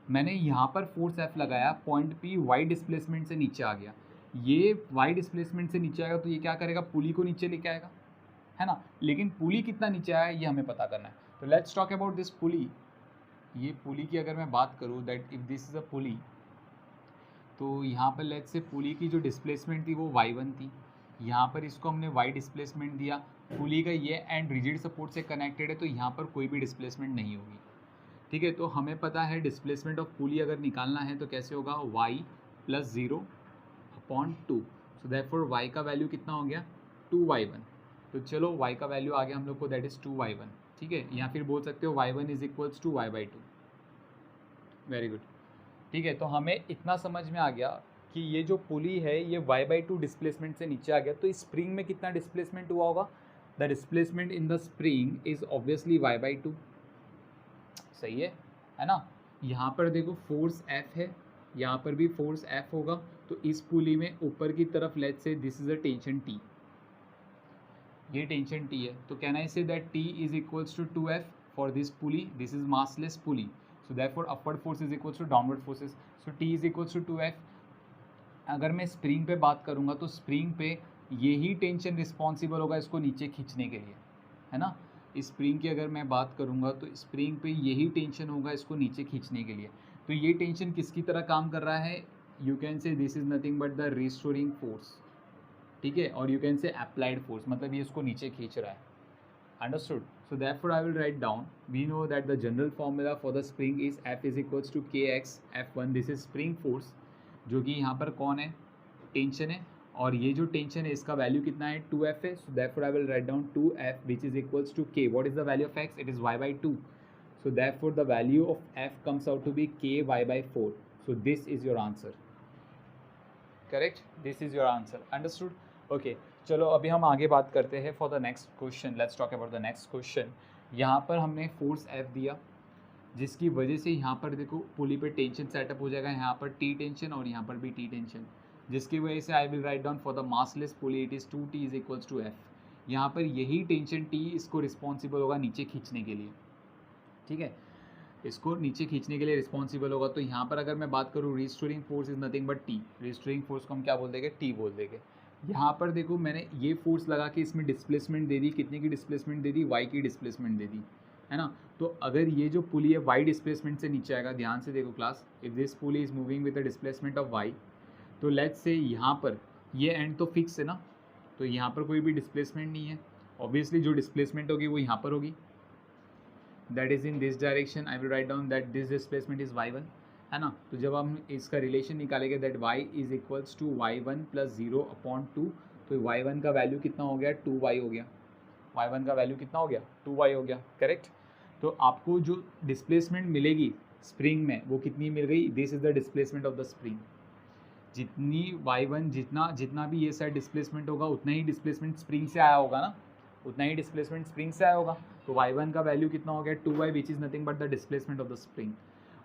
मैंने यहाँ पर फोर्स F लगाया, पॉइंट P y डिस्प्लेसमेंट से नीचे आ गया, ये y डिस्प्लेसमेंट से नीचे आएगा तो ये क्या करेगा, पुली को नीचे लेके आएगा, है ना. लेकिन पुली कितना नीचे आया ये हमें पता करना है. तो let's talk about this pulley. ये पुली की अगर मैं बात करूँ, that if this is a pulley, तो यहाँ पर लेट्स से पुली की जो डिस्प्लेसमेंट थी वो y1 थी, यहाँ पर इसको हमने y डिस्प्लेसमेंट दिया. पुली का ये एंड रिजिड सपोर्ट से कनेक्टेड है तो यहाँ पर कोई भी डिस्प्लेसमेंट नहीं होगी. ठीक है, तो हमें पता है डिस्प्लेसमेंट ऑफ पुली अगर निकालना है तो कैसे होगा, y + 0/2. सो देयरफॉर y का वैल्यू कितना हो गया 2y1. तो चलो y का वैल्यू आ गया हम लोग को, दैट इज़ 2y1. ठीक है, या फिर बोल सकते हो y1 is equals to y/2। Very good. ठीक है, तो हमें इतना समझ में आ गया कि ये जो पुली है ये y/2 डिस्प्लेसमेंट से नीचे आ गया, तो स्प्रिंग में कितना डिस्प्लेसमेंट हुआ होगा? The displacement in the spring is obviously y/2। सही है ना? यहाँ पर देखो फोर्स F है, यहाँ पर भी फोर्स F होगा, तो इस पुली में ऊपर की तरफ let's say this is a tension T, ये टेंशन T है, तो can I say that T is equals to 2F for this pulley, this is massless pulley, so therefore upward force is equals to downward forces, so T is equals to 2F। अगर मैं spring पे बात करूँगा तो spring पे यही tension responsible होगा इसको नीचे खींचने के लिए, है ना? स्प्रिंग की अगर मैं बात करूँगा तो स्प्रिंग पे यही टेंशन होगा इसको नीचे खींचने के लिए, तो ये टेंशन किसकी तरह काम कर रहा है? You can say this is nothing but the restoring force, ठीक है, और you can say applied force, मतलब ये इसको नीचे खींच रहा है। Understood? So therefore I will write down, we know that the general formula for the spring is F is equals to kx F1, this is spring force, जो कि यहाँ पर कौन है? टेंशन है, और ये जो टेंशन है इसका वैल्यू कितना है? 2F है, so therefore I will write down 2F which is equals to k, what is the value of x? It is y/2, so therefore the value of F comes out to be ky by 4, so this is your answer, correct? This is your answer, understood? Okay, चलो अभी हम आगे बात करते हैं for the next question. Let's talk about the next question. यहाँ पर हमने फोर्स F दिया, जिसकी वजह से यहाँ पर देखो पुली पे टेंशन सेटअप हो जाएगा, यहाँ पर T टेंशन और यहाँ पर भी T टेंशन, जिसकी वजह से I will write down for the massless pulley it is 2T is equals to F। यहाँ पर यही टेंशन T इसको रिस्पॉन्सिबल होगा नीचे खींचने के लिए, ठीक है, इसको नीचे खींचने के लिए रिस्पॉन्सिबल होगा। तो यहाँ पर अगर मैं बात करूँ restoring force is nothing but T, restoring force को हम क्या बोल देंगे? T बोल देंगे। यहाँ पर देखो मैंने ये फोर्स लगा के इसमें डिस्प्लेसमेंट दे दी, कितने की डिस्प्लेसमेंट दे दी? y की डिस्प्लेसमेंट दे दी, है ना? तो अगर ये जो पुली है y डिस्प्लेसमेंट से नीचे आएगा, ध्यान से देखो class, if this pulley is moving with the displacement of y, तो लेट्स से यहाँ पर ये एंड तो फिक्स है ना, तो यहाँ पर कोई भी डिस्प्लेसमेंट नहीं है, ऑब्वियसली जो डिस्प्लेसमेंट होगी वो यहाँ पर होगी, that is in this direction, I will write down that this displacement is y1, है ना? तो जब हम इसका रिलेशन निकालेंगे that y is equals to y1 plus 0/2, तो y1 का वैल्यू कितना हो गया? 2y हो गया, y1 का वैल्यू कितना हो गया? 2y हो गया, करेक्ट? तो आपको जो डिस्प्लेसमेंट मिलेगी स्प्रिंग में वो कितनी मिल गई? This is the displacement of the spring, जितनी y1 जितना भी ये साइड डिस्प्लेसमेंट होगा उतना ही डिस्प्लेसमेंट स्प्रिंग से आया होगा ना, उतना ही डिस्प्लेसमेंट स्प्रिंग से आया होगा, तो y1 का वैल्यू कितना हो गया? 2y which is nothing but the displacement of the spring.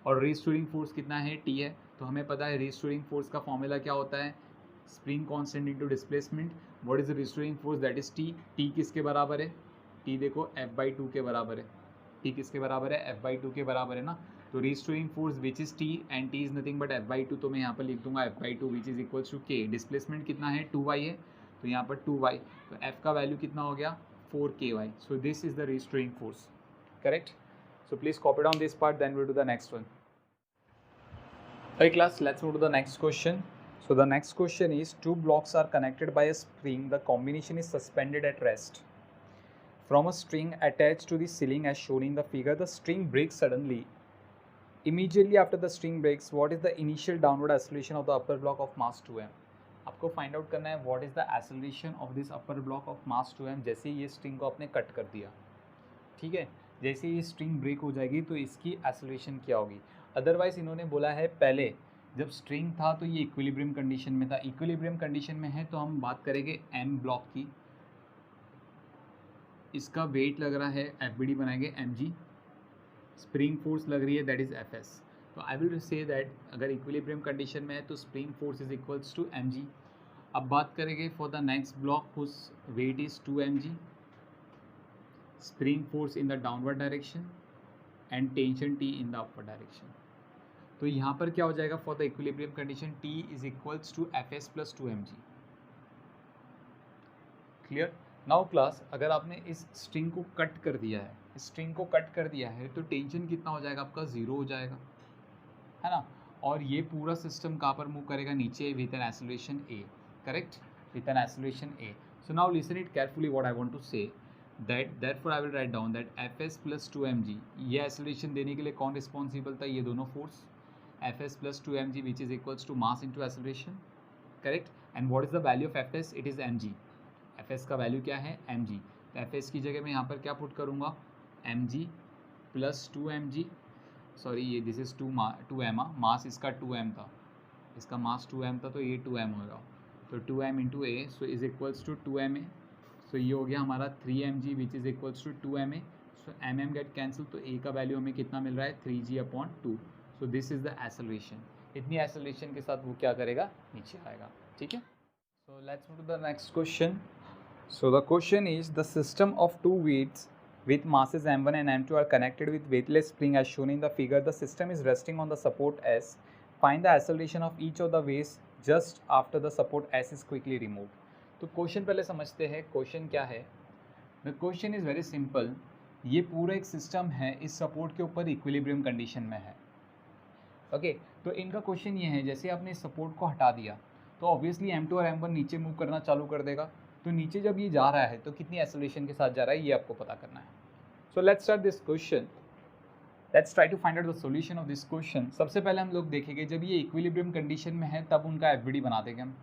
और रिस्टोरिंग फोर्स कितना है? T है, तो हमें पता है रिस्टोरिंग फोर्स का फॉर्मूला क्या होता है? Spring constant into displacement. What is the restoring force? That is T। T किसके बराबर है? T देखो F/2 के बराबर है। T किसके बराबर है? F/2 के बराबर है ना, तो restoring force which is T and T is nothing but F/2, तो मैं यहाँ पर लिख दूंगा F/2 which is equals to K। Displacement कितना है? 2y है, तो यहाँ पर 2y, तो F का वैल्यू कितना हो गया? 4ky। So this is the restoring force, correct? So please copy down this part, then we'll do the next one. Hey class, let's move to the next question. So the next question is, two blocks are connected by a spring. The combination is suspended at rest from a string attached to the ceiling as shown in the figure. The string breaks suddenly. Immediately after the string breaks, what is the initial downward acceleration of the upper block of mass 2m? आपको find out करना है what is the acceleration of this upper block of mass 2m जैसे ये string को आपने cut कर दिया, ठीक है? जैसे ये स्ट्रिंग ब्रेक हो जाएगी तो इसकी एक्सेलरेशन क्या होगी? अदरवाइज इन्होंने बोला है पहले जब स्ट्रिंग था तो ये इक्विलिब्रियम कंडीशन में था, इक्विलिब्रियम कंडीशन में है तो हम बात करेंगे m ब्लॉक की, इसका वेट लग रहा है FBD बनाएंगे mg, स्प्रिंग फोर्स लग रही है दैट इज Fs। तो आई विल से दैट अगर इक्विलिब्रियम कंडीशन में है तो spring force is equals to mg। अब बात करेंगे for the next block whose weight is 2mg, spring force in the downward direction and tension T in the upward direction। तो यहाँ पर क्या हो जाएगा for the equilibrium condition? T is equals to Fs plus 2mg। Clear? Now class, अगर आपने इस string को कट कर दिया है, स्ट्रिंग को कट कर दिया है तो टेंशन कितना हो जाएगा आपका? 0 हो जाएगा, है ना? और ये पूरा सिस्टम कहाँ पर मूव करेगा? नीचे, with an acceleration a, correct? With an acceleration a। So now listen it carefully what I want to say, therefore I will write down that Fs plus 2mg, ये एक्सेलरेशन देने के लिए कौन responsible था? ये दोनों force, Fs plus 2mg which is equals to mass into acceleration, correct? and what is the value of Fs? it is mg। Fs का value क्या है? mg। तो Fs की जगह मैं यहाँ पर क्या पुट करूँगा? mg प्लस 2mg, सॉरी ये दिस इज़ 2m, मास इसका 2m था, इसका मास 2m था तो ये 2m होगा, तो 2m into A so is equals to 2ma, so ये हो गया हमारा 3mg which is equals to 2ma, so mm get cancel, तो a का वैल्यू हमें कितना मिल रहा है 3g/2, so this is the acceleration. इतनी एक्सेलरेशन के साथ वो क्या करेगा, नीचे आएगा, ठीक है। So let's move to the next question. So the question is the system of two weights with masses m1 and m2 are connected with weightless spring as shown in the figure. The system is resting on the support S. Find the acceleration of each of the weights just after the support S is quickly removed. तो question पहले समझते हैं, question क्या है। The question is very simple. ये पूरा एक system है, इस सपोर्ट के ऊपर इक्विलिब्रियम कंडीशन में है, ओके। तो इनका क्वेश्चन ये है, जैसे आपने इस सपोर्ट को हटा दिया तो ऑब्वियसली m2 और m1 नीचे मूव करना चालू कर देगा, तो नीचे जब ये जा रहा है तो कितनी एक्सेलरेशन के साथ जा रहा है ये आपको पता करना है। So let's start this question, let's try to find out the solution of this question. सबसे पहले हम लोग देखेंगे जब ये इक्विलिब्रियम कंडीशन में है तब उनका एफबीडी बना देंगे हम,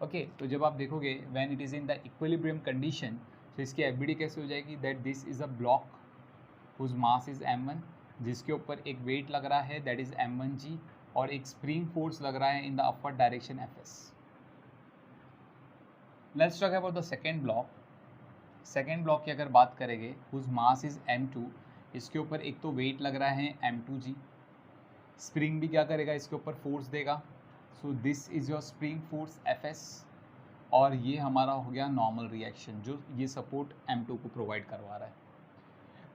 ओके। तो जब आप देखोगे when it is in the equilibrium condition, तो इसकी एफबीडी कैसे हो जाएगी, that this is a block whose mass is m1, जिसके ऊपर एक वेट लग रहा है दैट इज़ m1g, और एक स्प्रिंग फोर्स लग रहा है in the upward direction fs। Let's talk about the second block. Second block की अगर बात करेंगे, हुज मास इज m2, इसके ऊपर एक तो वेट लग रहा है m2g, स्प्रिंग भी क्या करेगा, इसके ऊपर फोर्स देगा, सो this is your spring force fs, और ये हमारा हो गया नॉर्मल रिएक्शन जो ये सपोर्ट m2 को प्रोवाइड करवा रहा है।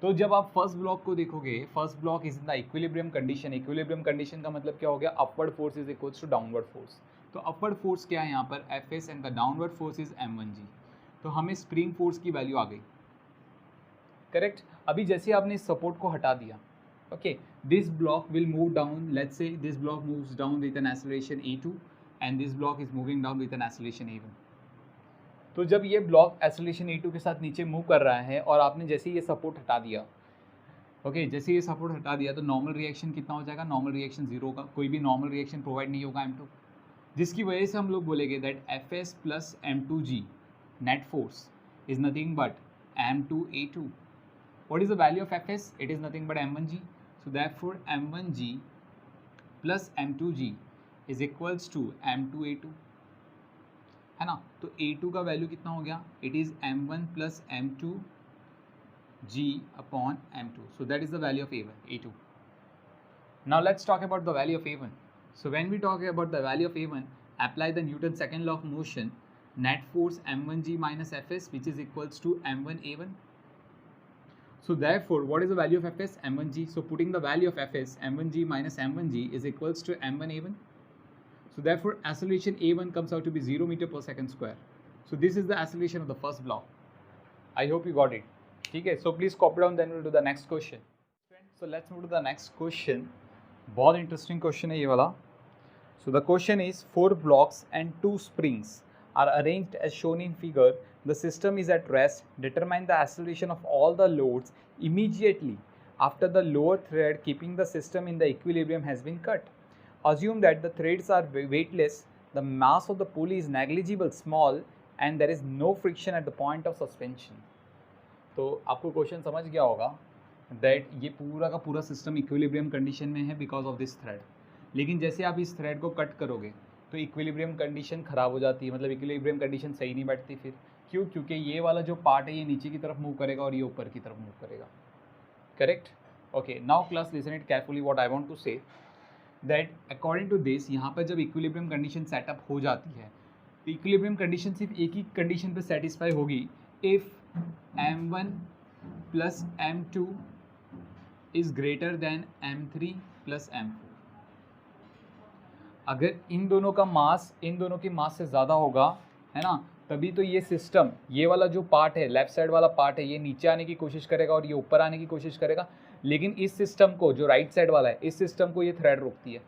तो जब आप फर्स्ट ब्लॉक को देखोगे, first block is in the equilibrium condition. Equilibrium condition का मतलब क्या हो गया, upward force is equals to downward force. तो अपवर्ड फोर्स क्या है यहाँ पर fs and the downward force is m1g, तो हमें स्प्रिंग फोर्स की वैल्यू आ गई, करेक्ट। अभी जैसे आपने इस सपोर्ट को हटा दिया, okay, this block will move down, let's say this block moves down with an acceleration a2 and this block is moving down with an acceleration a1। तो जब ये ब्लॉक एक्सेलरेशन a2 के साथ नीचे मूव कर रहा है और आपने जैसे ये सपोर्ट हटा दिया, ओके, जैसे ये सपोर्ट हटा दिया तो नॉर्मल रिएक्शन कितना हो जाएगा, नॉर्मल रिएक्शन जीरो का, कोई भी नॉर्मल रिएक्शन प्रोवाइड नहीं होगा m2, जिसकी वजह से हम लोग बोलेंगे that fs plus m2g net force is nothing but m2a2. What is the value of fs? It is nothing but m1g. So therefore m1g plus m2g is equals to m2a2, है ना। तो a2 का value कितना हो गया, it is m1 plus m2g upon m2. So that is the value of a2. Now let's talk about the value of a1. So when we talk about the value of a1, apply the Newton's second law of motion, net force m1g minus fs which is equals to m1a1. So therefore what is the value of fs, m1g. So putting the value of fs, m1g minus m1g is equals to m1a1. So therefore acceleration a1 comes out to be 0 meter per second square. So this is the acceleration of the first block. I hope you got it, ठीक है। So please copy down, then we'll do the next question. So let's move to the next question. बहुत interesting question है ये वाला। So the question is 4 blocks and 2 springs are arranged as shown in figure. The system is at rest. Determine the acceleration of all the loads immediately after the lower thread keeping the system in the equilibrium has been cut. Assume that the threads are weightless, the mass of the pulley is negligible small and there is no friction at the point of suspension. तो आपको question समझ गया होगा that ये पूरा का पूरा system equilibrium condition में है बिकॉज ऑफ दिस थ्रेड। लेकिन जैसे आप इस थ्रेड को कट करोगे तो इक्विलिब्रियम कंडीशन ख़राब हो जाती है, मतलब इक्विलिब्रियम कंडीशन सही नहीं बैठती फिर। क्यों? क्योंकि ये वाला जो पार्ट है ये नीचे की तरफ मूव करेगा और ये ऊपर की तरफ मूव करेगा, correct. Okay, now class listen it carefully what I want to say that according to this, यहाँ पर जब इक्विलिब्रियम कंडीशन सेटअप हो जाती है तो इक्विलिब्रियम कंडीशन सिर्फ एक ही कंडीशन पे सेटिस्फाई होगी, if m1 plus m2 is greater than m3 plus m4। अगर इन दोनों की मास से ज़्यादा होगा, है ना, तभी तो ये सिस्टम, ये वाला जो पार्ट है, लेफ्ट साइड वाला पार्ट है, ये नीचे आने की कोशिश करेगा और ये ऊपर आने की कोशिश करेगा। लेकिन इस सिस्टम को, जो राइट साइड वाला है, इस सिस्टम को ये थ्रेड रोकती है।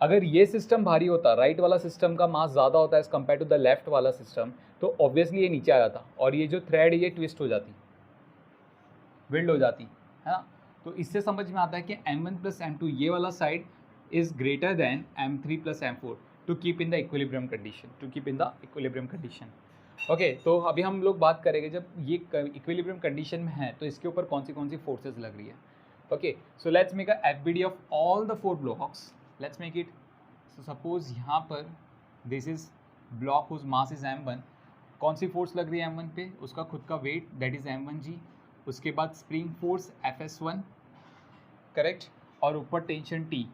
अगर ये सिस्टम भारी होता, राइट वाला सिस्टम का मास ज़्यादा होता है as compare to the left वाला सिस्टम, तो ऑब्वियसली ये नीचे आ जाता और ये जो थ्रेड है ये ट्विस्ट हो जाती, विल्ड हो जाती, है ना। तो इससे समझ में आता है कि m1 प्लस m2 ये वाला side is greater than m3 plus m4 to keep in the equilibrium condition, okay तो अभी हम लोग बात करेंगे जब ये इक्विलिब्रियम कंडीशन में है तो इसके ऊपर कौन सी फोर्सेस लग रही है. Okay so let's make a FBD of all the 4 blocks. Let's make it. So suppose यहाँ पर this is block whose mass is m1. कौन सी फोर्स लग रही है m1 पे? उसका खुद का वेट दैट इज m1g. उसके बाद स्प्रिंग फोर्स fs1 करेक्ट, और ऊपर टेंशन T,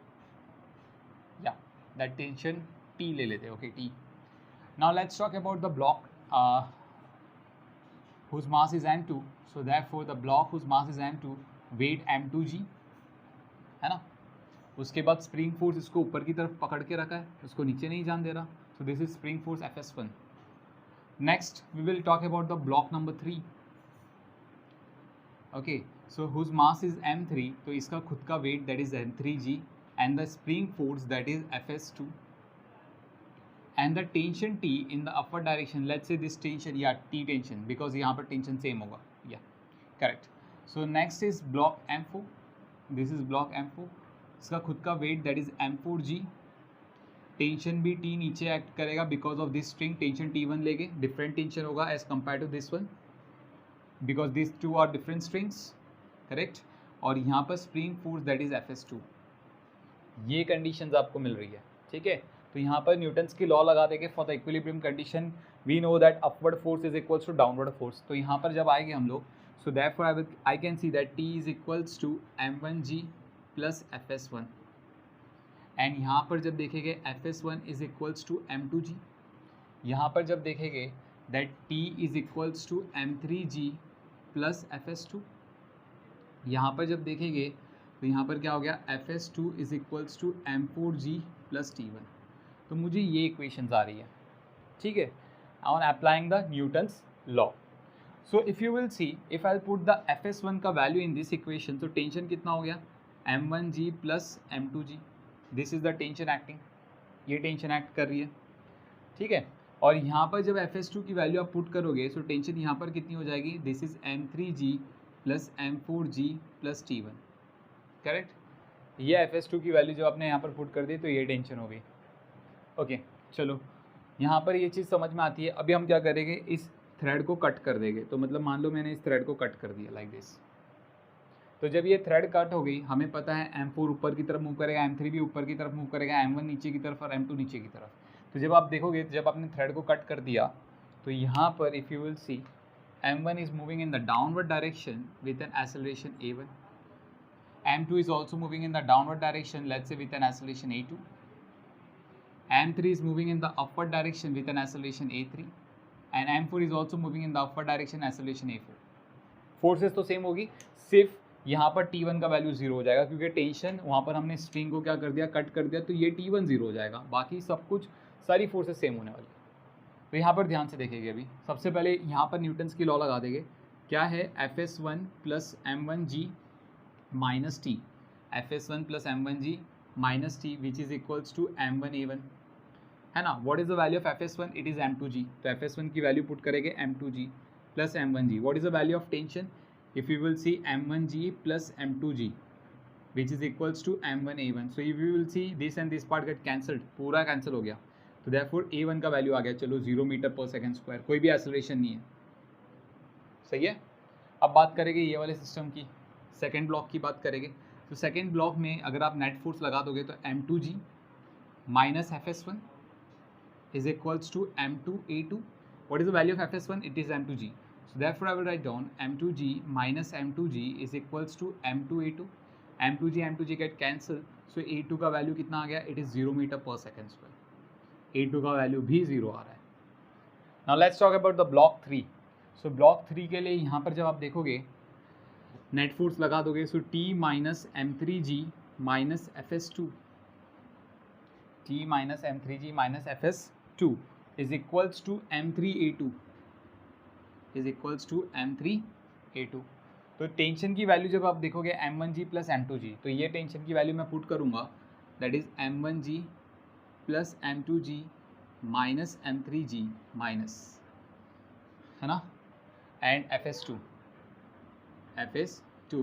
या दैट टेंशन T ले लेते हैं. Okay T. Now let's talk about the block whose mass is m2. so therefore the block whose mass is m2 weight m2g है ना. उसके बाद स्प्रिंग फोर्स इसको ऊपर की तरफ पकड़ के रखा है, उसको नीचे नहीं जान दे रहा. So this is spring force fs1. Next we will talk about the block number 3. Okay so whose mass is m3, तो इसका खुद का weight that is m3g and the spring force that is fs2 and the tension T in the upward direction. Let's say this tension, yeah, T tension, because यहाँ पर tension same होगा. Yeah, correct. So next is block M4. This is block M4. इसका खुद का weight that is M4G. Tension भी T नीचे act करेगा because of this string. Tension T1 लेंगे, डिफरेंट टेंशन होगा as compare to this one because this two are different strings correct. और यहाँ पर spring force that is fs2. ये conditions आपको मिल रही है. ठीक है, तो यहाँ पर न्यूटन्स की लॉ लगा देंगे for the equilibrium condition. We know that upward force is equals to downward force. तो यहाँ पर जब आएंगे हम लोग, so therefore I can see that T is equals to m1g plus fs1. And यहाँ पर जब देखेंगे fs1 is equals to m2g. यहाँ पर जब देखेंगे that T is equals to m3g plus fs2. यहाँ पर जब देखेंगे तो यहाँ पर क्या हो गया, fs2 is equals to m4g plus T1. तो मुझे ये इक्वेशंस आ रही है. ठीक है, on applying the Newton's law. So if you will C, if I put the fs1 का वैल्यू इन दिस इक्वेशन, तो टेंशन कितना हो गया, m1g plus m2g. This is the tension acting, ये टेंशन एक्ट कर रही है. ठीक है, और यहाँ पर जब fs2 की वैल्यू आप पुट करोगे, सो टेंशन यहाँ पर कितनी हो जाएगी, this is m3g plus m4g plus T1 correct. ये fs2 की वैल्यू जो आपने यहाँ पर पुट कर दी, तो ये टेंशन हो गई. ओके चलो, यहाँ पर ये चीज़ समझ में आती है. अभी हम क्या करेंगे, इस थ्रेड को कट कर देंगे. तो मतलब मान लो मैंने इस थ्रेड को कट कर दिया लाइक दिस. तो जब ये थ्रेड कट हो गई, हमें पता है m4 ऊपर की तरफ मूव करेगा, m3 भी ऊपर की तरफ मूव करेगा, m1 नीचे की तरफ और m2 नीचे की तरफ. तो जब आप देखोगे, जब आपने थ्रेड को कट कर दिया, तो यहाँ पर if you will C, m1 is moving in the downward direction with an acceleration a1. m2 is also moving in the downward direction, let's say with an acceleration a2. m3 is moving in the upward direction with an acceleration a3, and m4 is also moving in the upward direction acceleration a4. Forces तो same होगी, सिर्फ यहाँ पर T1 का value zero हो जाएगा क्योंकि tension वहाँ पर हमने स्ट्रिंग को क्या कर दिया, कट कर दिया. तो ये T1 जीरो हो जाएगा, बाकी सब कुछ सारी फोर्सेस सेम होने वाली. तो यहाँ पर ध्यान से देखेंगे. अभी सबसे पहले यहाँ पर न्यूटन्स की लॉ लगा देंगे. क्या है, fs1 plus m1g minus T. fs1 plus m1g minus T which is equals to m1a1 है ना. What is the value of fs1, it is m2g. तो fs1 की वैल्यू पुट करेंगे m2g plus m1g. What is the value of tension, if you will see m1g plus m2g which is equals to m1a1. So if you will see this and this part get cancelled, पूरा cancel हो गया. तो therefore a1 का value आ गया, चलो 0 metre पर second square. कोई भी एक्सेलरेशन नहीं है. सही है. अब बात करेंगे ये वाले सिस्टम की, सेकेंड ब्लॉक की बात करेंगे. तो सेकेंड ब्लॉक में अगर आप नेट फोर्स लगा दोगे तो m2g minus fs1 is equals to m2a2. What is the value of fs1? It is m2g. So therefore I will write down m2g minus m2g is equals to m2a2. m2g get cancel. So a2 का value कितना आ गया, it is 0 metre पर second square. a2 का value भी 0 आ रहा है. Now let's talk about the block 3. So block 3 के लिए यहाँ पर जब आप देखोगे, नेट फोर्स लगा दोगे, so T minus m3g minus fs2, T minus m3g minus fs2 is equals to m3a2, is equals to m3a2. तो टेंशन की वैल्यू जब आप देखोगे m1g प्लस m2g, तो ये टेंशन की वैल्यू मैं पुट करूँगा, that is m1g plus m2g minus m3g minus, है ना, and fs2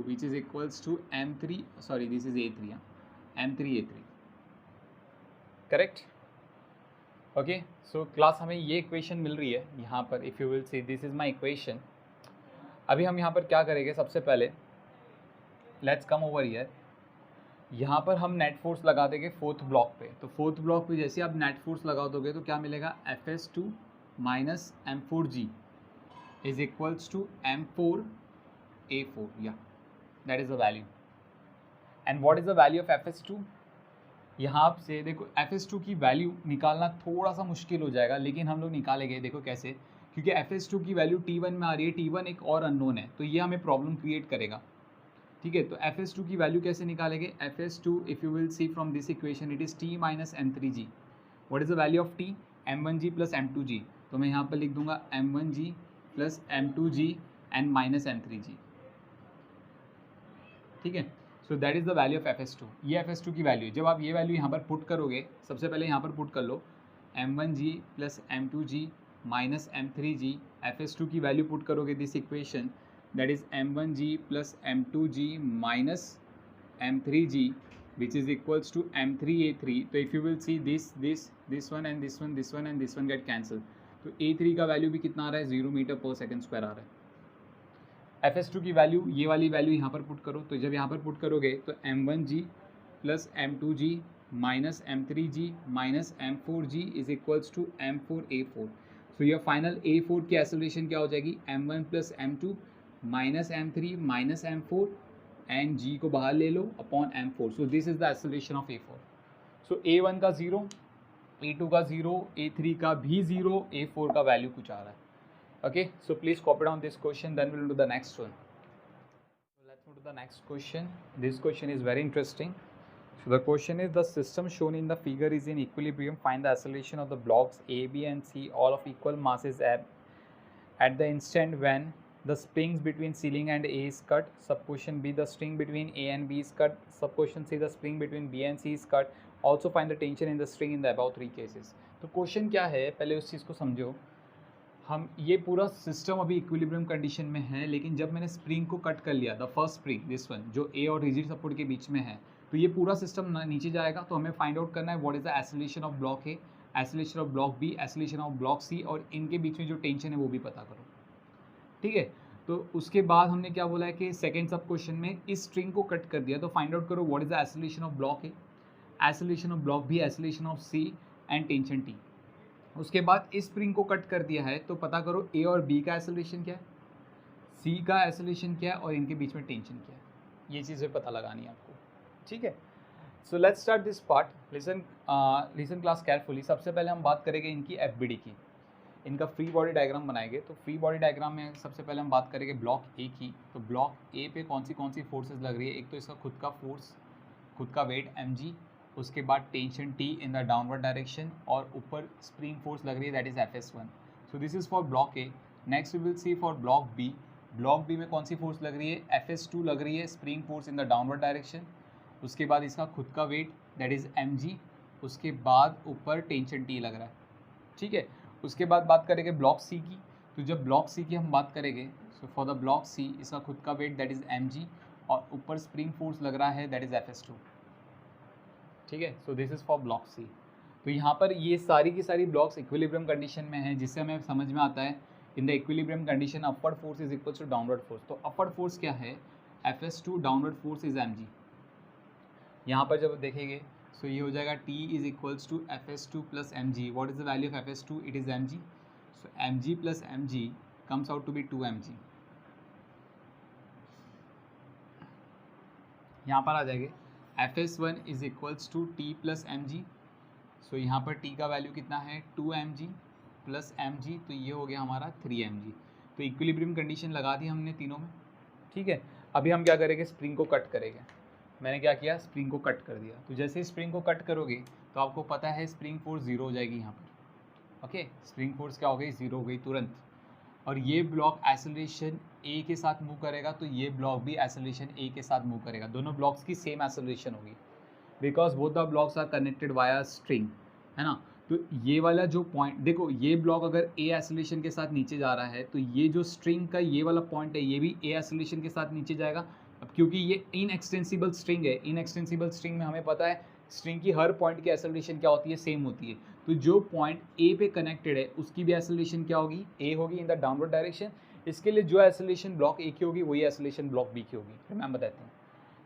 which is equals to m3, sorry this is a3, m3a3 correct. Okay, so class हमें ये इक्वेशन मिल रही है यहाँ पर, if you will see this is my equation. अभी हम यहाँ पर क्या करेंगे, सबसे पहले लेट्स कम ओवर हियर। यहाँ पर हम नेट फोर्स लगा देंगे फोर्थ ब्लॉक पे। तो फोर्थ ब्लॉक पे जैसे आप नेट फोर्स लगा दोगे तो क्या मिलेगा, Fs2 minus M4G is equals to M4A4, या that is the value. And what is the value of Fs2? यहाँ से देखो Fs2 की वैल्यू निकालना थोड़ा सा मुश्किल हो जाएगा, लेकिन हम लोग निकालेंगे। देखो कैसे, क्योंकि Fs2 की वैल्यू T1 में आ रही है, T1 एक और अननोन है, तो ये हमें प्रॉब्लम क्रिएट करेगा। ठीक है, तो Fs2 की वैल्यू कैसे निकालेंगे, Fs2 if you will C from this equation it is T minus M3G। What is the value of T? M1G plus M2G। तो मैं यहाँ पर लिख दूंगा M1G plus M2G and minus M3G। ठीक है, सो that is the value of Fs2। ये Fs2 की वैल्यू है। जब आप ये वैल्यू यहाँ पर पुट करोगे, सबसे पहले यहाँ पर पुट कर लो M1G plus M2G minus M3G। Fs2 की वैल्यू पुट करोगे this equation, that is M1G plus M2G minus M3G which is equals to M3A3। तो if you will see this one and this one and this one get cancelled, तो A3 का value भी कितना आ रहा है, 0 metre पर second square आ रहा है। Fs2 की वैल्यू, ये वाली वैल्यू यहाँ पर पुट करो। तो जब यहाँ पर पुट करोगे तो M1G plus M2G minus M3G minus M4G is equals to M4A4। So your final A4 की एक्सेलरेशन क्या हो जाएगी, M1 plus M2 minus M3 minus M4 and G को बाहर ले लो upon M4। So this is the acceleration of A4। सो A1 का 0, A2 का 0, A3 का भी 0, A4 का वैल्यू कुछ आ रहा है। Okay, so please copy down this question, then we'll do the next one. So let's move to the next question. This question is very interesting. So the question is, the system shown in the figure is in equilibrium. Find the acceleration of the blocks A, B and C, all of equal masses at the instant when the springs between ceiling and A is cut. Supposition B, the string between A and B is cut. Supposition C, the spring between B and C is cut. Also find the tension in the string in the above three cases. तो question क्या है, पहले उस चीज़ को समझो। हम ये पूरा सिस्टम अभी इक्विलिब्रियम कंडीशन में है, लेकिन जब मैंने स्प्रिंग को कट कर लिया, the first spring this one जो ए और रिजिड सपोर्ट के बीच में है, तो ये पूरा सिस्टम नीचे जाएगा। तो हमें फाइंड आउट करना है what is the acceleration of block A, acceleration of block B, acceleration of block C, और इनके बीच में जो टेंशन है वो भी पता करो। ठीक है, तो उसके बाद हमने क्या बोला है कि सेकेंड सब क्वेश्चन में इस स्ट्रिंग को कट कर दिया, तो फाइंड आउट करो what is the acceleration of block A, acceleration of block B, acceleration of C and tension T. उसके बाद इस स्प्रिंग को कट कर दिया है, तो पता करो ए और बी का एक्सेलरेशन क्या है, सी का एक्सेलरेशन क्या है, और इनके बीच में टेंशन क्या है। ये चीज़ें पता लगानी है आपको। ठीक है, so let's start this part. Listen class carefully. सबसे पहले हम बात करेंगे इनकी FBD की, इनका फ्री बॉडी डायग्राम बनाएंगे। तो फ्री बॉडी डायग्राम में सबसे पहले हम बात करेंगे ब्लॉक ए की। तो ब्लॉक ए पे कौन सी फोर्सेस लग रही है, एक तो इसका खुद का फोर्स, खुद का वेट mg, उसके बाद tension T in the downward direction, और ऊपर स्प्रिंग फोर्स लग रही है that is Fs1। So this is for block A. Next we will see for block B. Block B में कौन सी फोर्स लग रही है, Fs2 लग रही है, spring force in the downward direction. उसके बाद इसका खुद का वेट दैट इज mg, उसके बाद ऊपर टेंशन T लग रहा है। ठीक है, उसके बाद बात करेंगे ब्लॉक सी की। तो जब ब्लॉक सी की हम बात करेंगे, so for the block C इसका खुद का वेट दैट इज mg, और ऊपर स्प्रिंग फोर्स लग रहा है दैट इज Fs2। ठीक है, so this is for block C. तो यहाँ पर ये सारी की सारी ब्लॉक्स इक्विलिब्रियम कंडीशन में है, जिससे हमें समझ में आता है in the equilibrium condition upward force is equal to downward force. तो अपवर्ड फोर्स क्या है, Fs2, downward force is mg। यहाँ पर जब देखेंगे सो ये हो जाएगा T is equals to Fs2 plus mg। What is the value of Fs2, it is mg। So mg plus mg comes out to be 2mg। यहाँ पर आ जाएंगे Fs1 is equals to T plus mg। So यहाँ पर T का value कितना है, 2mg plus mg, तो ये हो गया हमारा 3mg। तो इक्विलिब्रियम कंडीशन लगा दी हमने तीनों में। ठीक है, अभी हम क्या करेंगे, स्प्रिंग को कट करेंगे। मैंने क्या किया, स्प्रिंग को कट कर दिया। तो जैसे स्प्रिंग को कट करोगे तो आपको पता है स्प्रिंग फोर्स 0 हो जाएगी यहाँ पर। ओके, स्प्रिंग फोर्स क्या हो गई, 0 हो गई तुरंत। और ये ब्लॉक एक्सेलरेशन ए के साथ मूव करेगा, तो ये ब्लॉक भी एक्सेलरेशन ए के साथ मूव करेगा। दोनों ब्लॉक्स की सेम एक्सेलरेशन होगी, because both the blocks are connected via string, है ना। तो ये वाला जो पॉइंट देखो, ये ब्लॉक अगर ए एक्सेलरेशन के साथ नीचे जा रहा है, तो ये जो स्ट्रिंग का ये वाला पॉइंट है, ये भी ए एक्सेलरेशन के साथ नीचे जाएगा। अब क्योंकि ये इनएक्सटेंसिबल स्ट्रिंग है, इनएक्सटेंसिबल स्ट्रिंग में हमें पता है स्ट्रिंग की हर पॉइंट की एक्सेलरेशन क्या होती है, सेम होती है। तो जो पॉइंट ए पे कनेक्टेड है उसकी भी एक्सेलरेशन क्या होगी, ए होगी इन द डाउनवर्ड डायरेक्शन। इसके लिए जो एक्सेलरेशन ब्लॉक ए की होगी वही एक्सेलरेशन ब्लॉक बी की होगी, रिमेंबर दैट थिंग,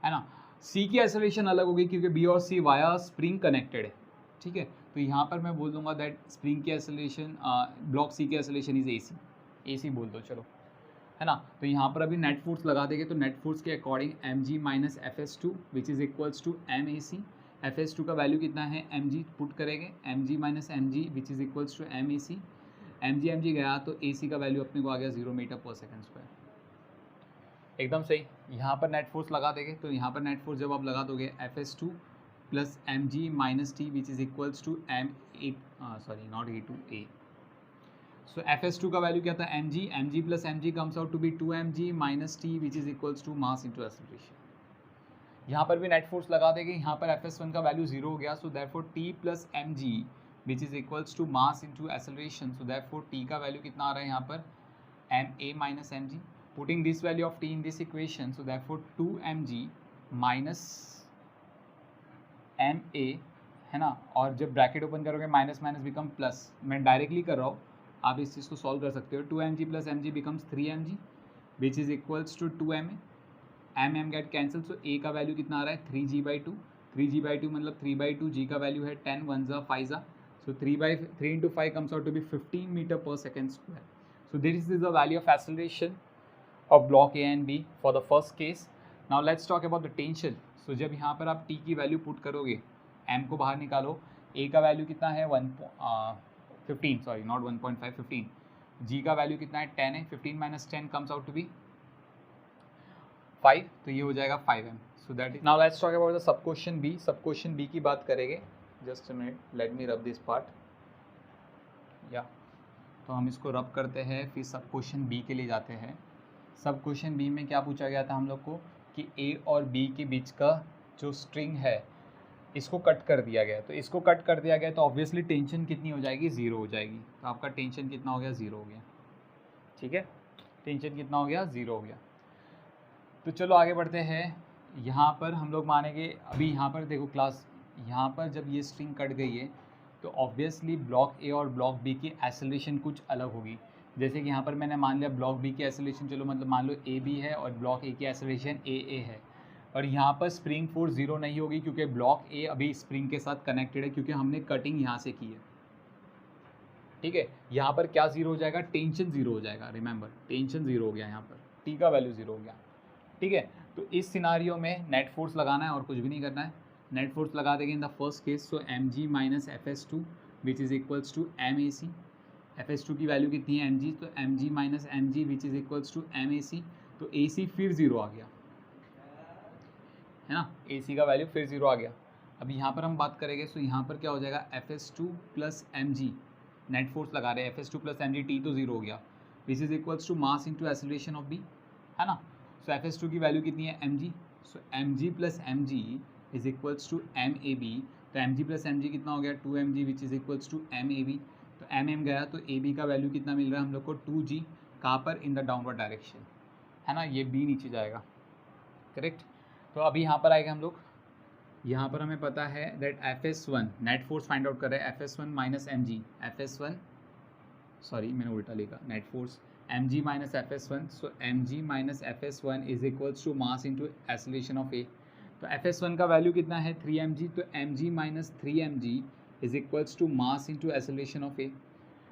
है ना। सी की एक्सेलरेशन अलग होगी क्योंकि बी और सी वाया स्प्रिंग कनेक्टेड है, ठीक है। तो यहाँ पर मैं बोल दूंगा दैट स्प्रिंग की एक्सेलरेशन, ब्लॉक सी की एक्सेलरेशन इज ए सी बोल दो चलो, है ना। तो यहाँ पर अभी नेट फोर्स लगा देंगे, तो नेट फोर्स के according M G minus F S two which is equals to M A C. F S two का वैल्यू कितना है, एम जी पुट करेंगे, M G minus M G which is equals to M A C. M G गया तो A सी का value अपने को आ गया 0 मीटर पर सेकेंड स्क्वायर, एकदम सही। यहाँ पर नेट फोर्स लगा देंगे, तो यहाँ पर नेट फोर्स जब आप लगा दोगे F S two plus M G minus T which is equals to M A, sorry not A two A. So F S two का वैल्यू क्या था, M G plus M G comes out to be 2mg minus T which is equals to mass into acceleration. यहाँ पर भी net force लगा देंगे, यहाँ पर एफ एस वन का वैल्यू 0 हो गया, so therefore T plus M G which is equals to mass into acceleration. So therefore T का वैल्यू कितना आ रहा है यहाँ पर, M A minus M G. Putting this value of T in this equation, so therefore 2mg minus M A, है ना। और जब ब्रैकेट ओपन करोगे माइनस माइनस बिकम प्लस, मैं डायरेक्टली कर रहा हूँ, आप इस चीज़ को सॉल्व कर सकते हो। 2mg plus M G becomes 3mg which is equals to 2ma, M get cancel, so A का वैल्यू कितना आ रहा है 3g/2, 3g/2 मतलब 3/2, g का वैल्यू है 10 1 जा 5 जा, so 3 into 5 comes out to be 15 metre पर second square. So this is the value of acceleration of block A and B for the first case. Now let's talk about the tension. So जब यहाँ पर आप T की वैल्यू put करोगे, M को बाहर निकालो, ए का वैल्यू कितना है 15, सॉरी नॉट 1.5, 15, जी का वैल्यू कितना है 10 है, 15 minus 10 comes out to be 5, तो ये हो जाएगा 5m। So that is, now let's talk about the sub question B. Sub question B की बात करेंगे, just a minute, let me rub this part, या तो हम इसको रब करते हैं, फिर सब क्वेश्चन बी के लिए जाते हैं। सब क्वेश्चन बी में क्या पूछा गया था हम लोग को कि ए और बी के बीच का जो स्ट्रिंग है इसको कट कर दिया गया, तो इसको कट कर दिया गया तो ऑब्वियसली टेंशन कितनी हो जाएगी, 0 हो जाएगी। तो आपका टेंशन कितना हो गया, 0 हो गया, ठीक है। टेंशन कितना हो गया, 0 हो गया। तो चलो आगे बढ़ते हैं। यहाँ पर हम लोग मानेंगे, अभी यहाँ पर देखो क्लास, यहाँ पर जब ये स्ट्रिंग कट गई है तो ऑब्वियसली ब्लॉक ए और ब्लॉक बी की एक्सेलरेशन कुछ अलग होगी। जैसे कि यहाँ पर मैंने मान लिया ब्लॉक बी की एक्सेलरेशन, चलो मतलब मान लो ए बी है और ब्लॉक ए की एक्सेलरेशन ए है, और यहाँ पर स्प्रिंग फोर्स 0 नहीं होगी क्योंकि ब्लॉक ए अभी स्प्रिंग के साथ कनेक्टेड है, क्योंकि हमने कटिंग यहाँ से की है, ठीक है। यहाँ पर क्या 0 हो जाएगा, टेंशन 0 हो जाएगा, रिमेंबर टेंशन 0 हो गया, यहाँ पर टी का वैल्यू 0 हो गया, ठीक है। तो इस सिनारियो में नेट फोर्स लगाना है और कुछ भी नहीं करना है, नेट फोर्स लगा देंगे in the first case. So M G minus F S two which is equals to M A C. F S two की वैल्यू कितनी है, एम जी, तो M G minus M G which is equals to M A C, तो A सी फिर 0 आ गया, है ना, ए सी का वैल्यू फिर 0 आ गया। अब यहाँ पर हम बात करेंगे, सो यहाँ पर क्या हो जाएगा, F S two plus M G, net force लगा रहे हैं, F S two plus M G, T तो 0 हो गया, which is equals to mass into acceleration of B, है ना। सो एफ एस टू की वैल्यू कितनी है, M G, so M G plus M G is equals to M A B, तो M G plus M G कितना हो गया 2mg which is equals to M A B, तो M गया तो ए बी का वैल्यू कितना मिल रहा है हम लोग को 2g, कहाँ पर, इन द डाउनवर्ड डायरेक्शन, है ना, ये बी नीचे जाएगा, करेक्ट। तो अभी यहाँ पर आएगा हम लोग, यहाँ पर हमें पता है that F S one net force find out कर रहे हैं, F S one minus M G, F S one, sorry मैंने उल्टा लिखा, net force M G minus F S one, so M G minus F S one is equals to mass into acceleration of A. तो F S one का value कितना है 3mg, तो M G minus 3mg is equals to mass into acceleration of A,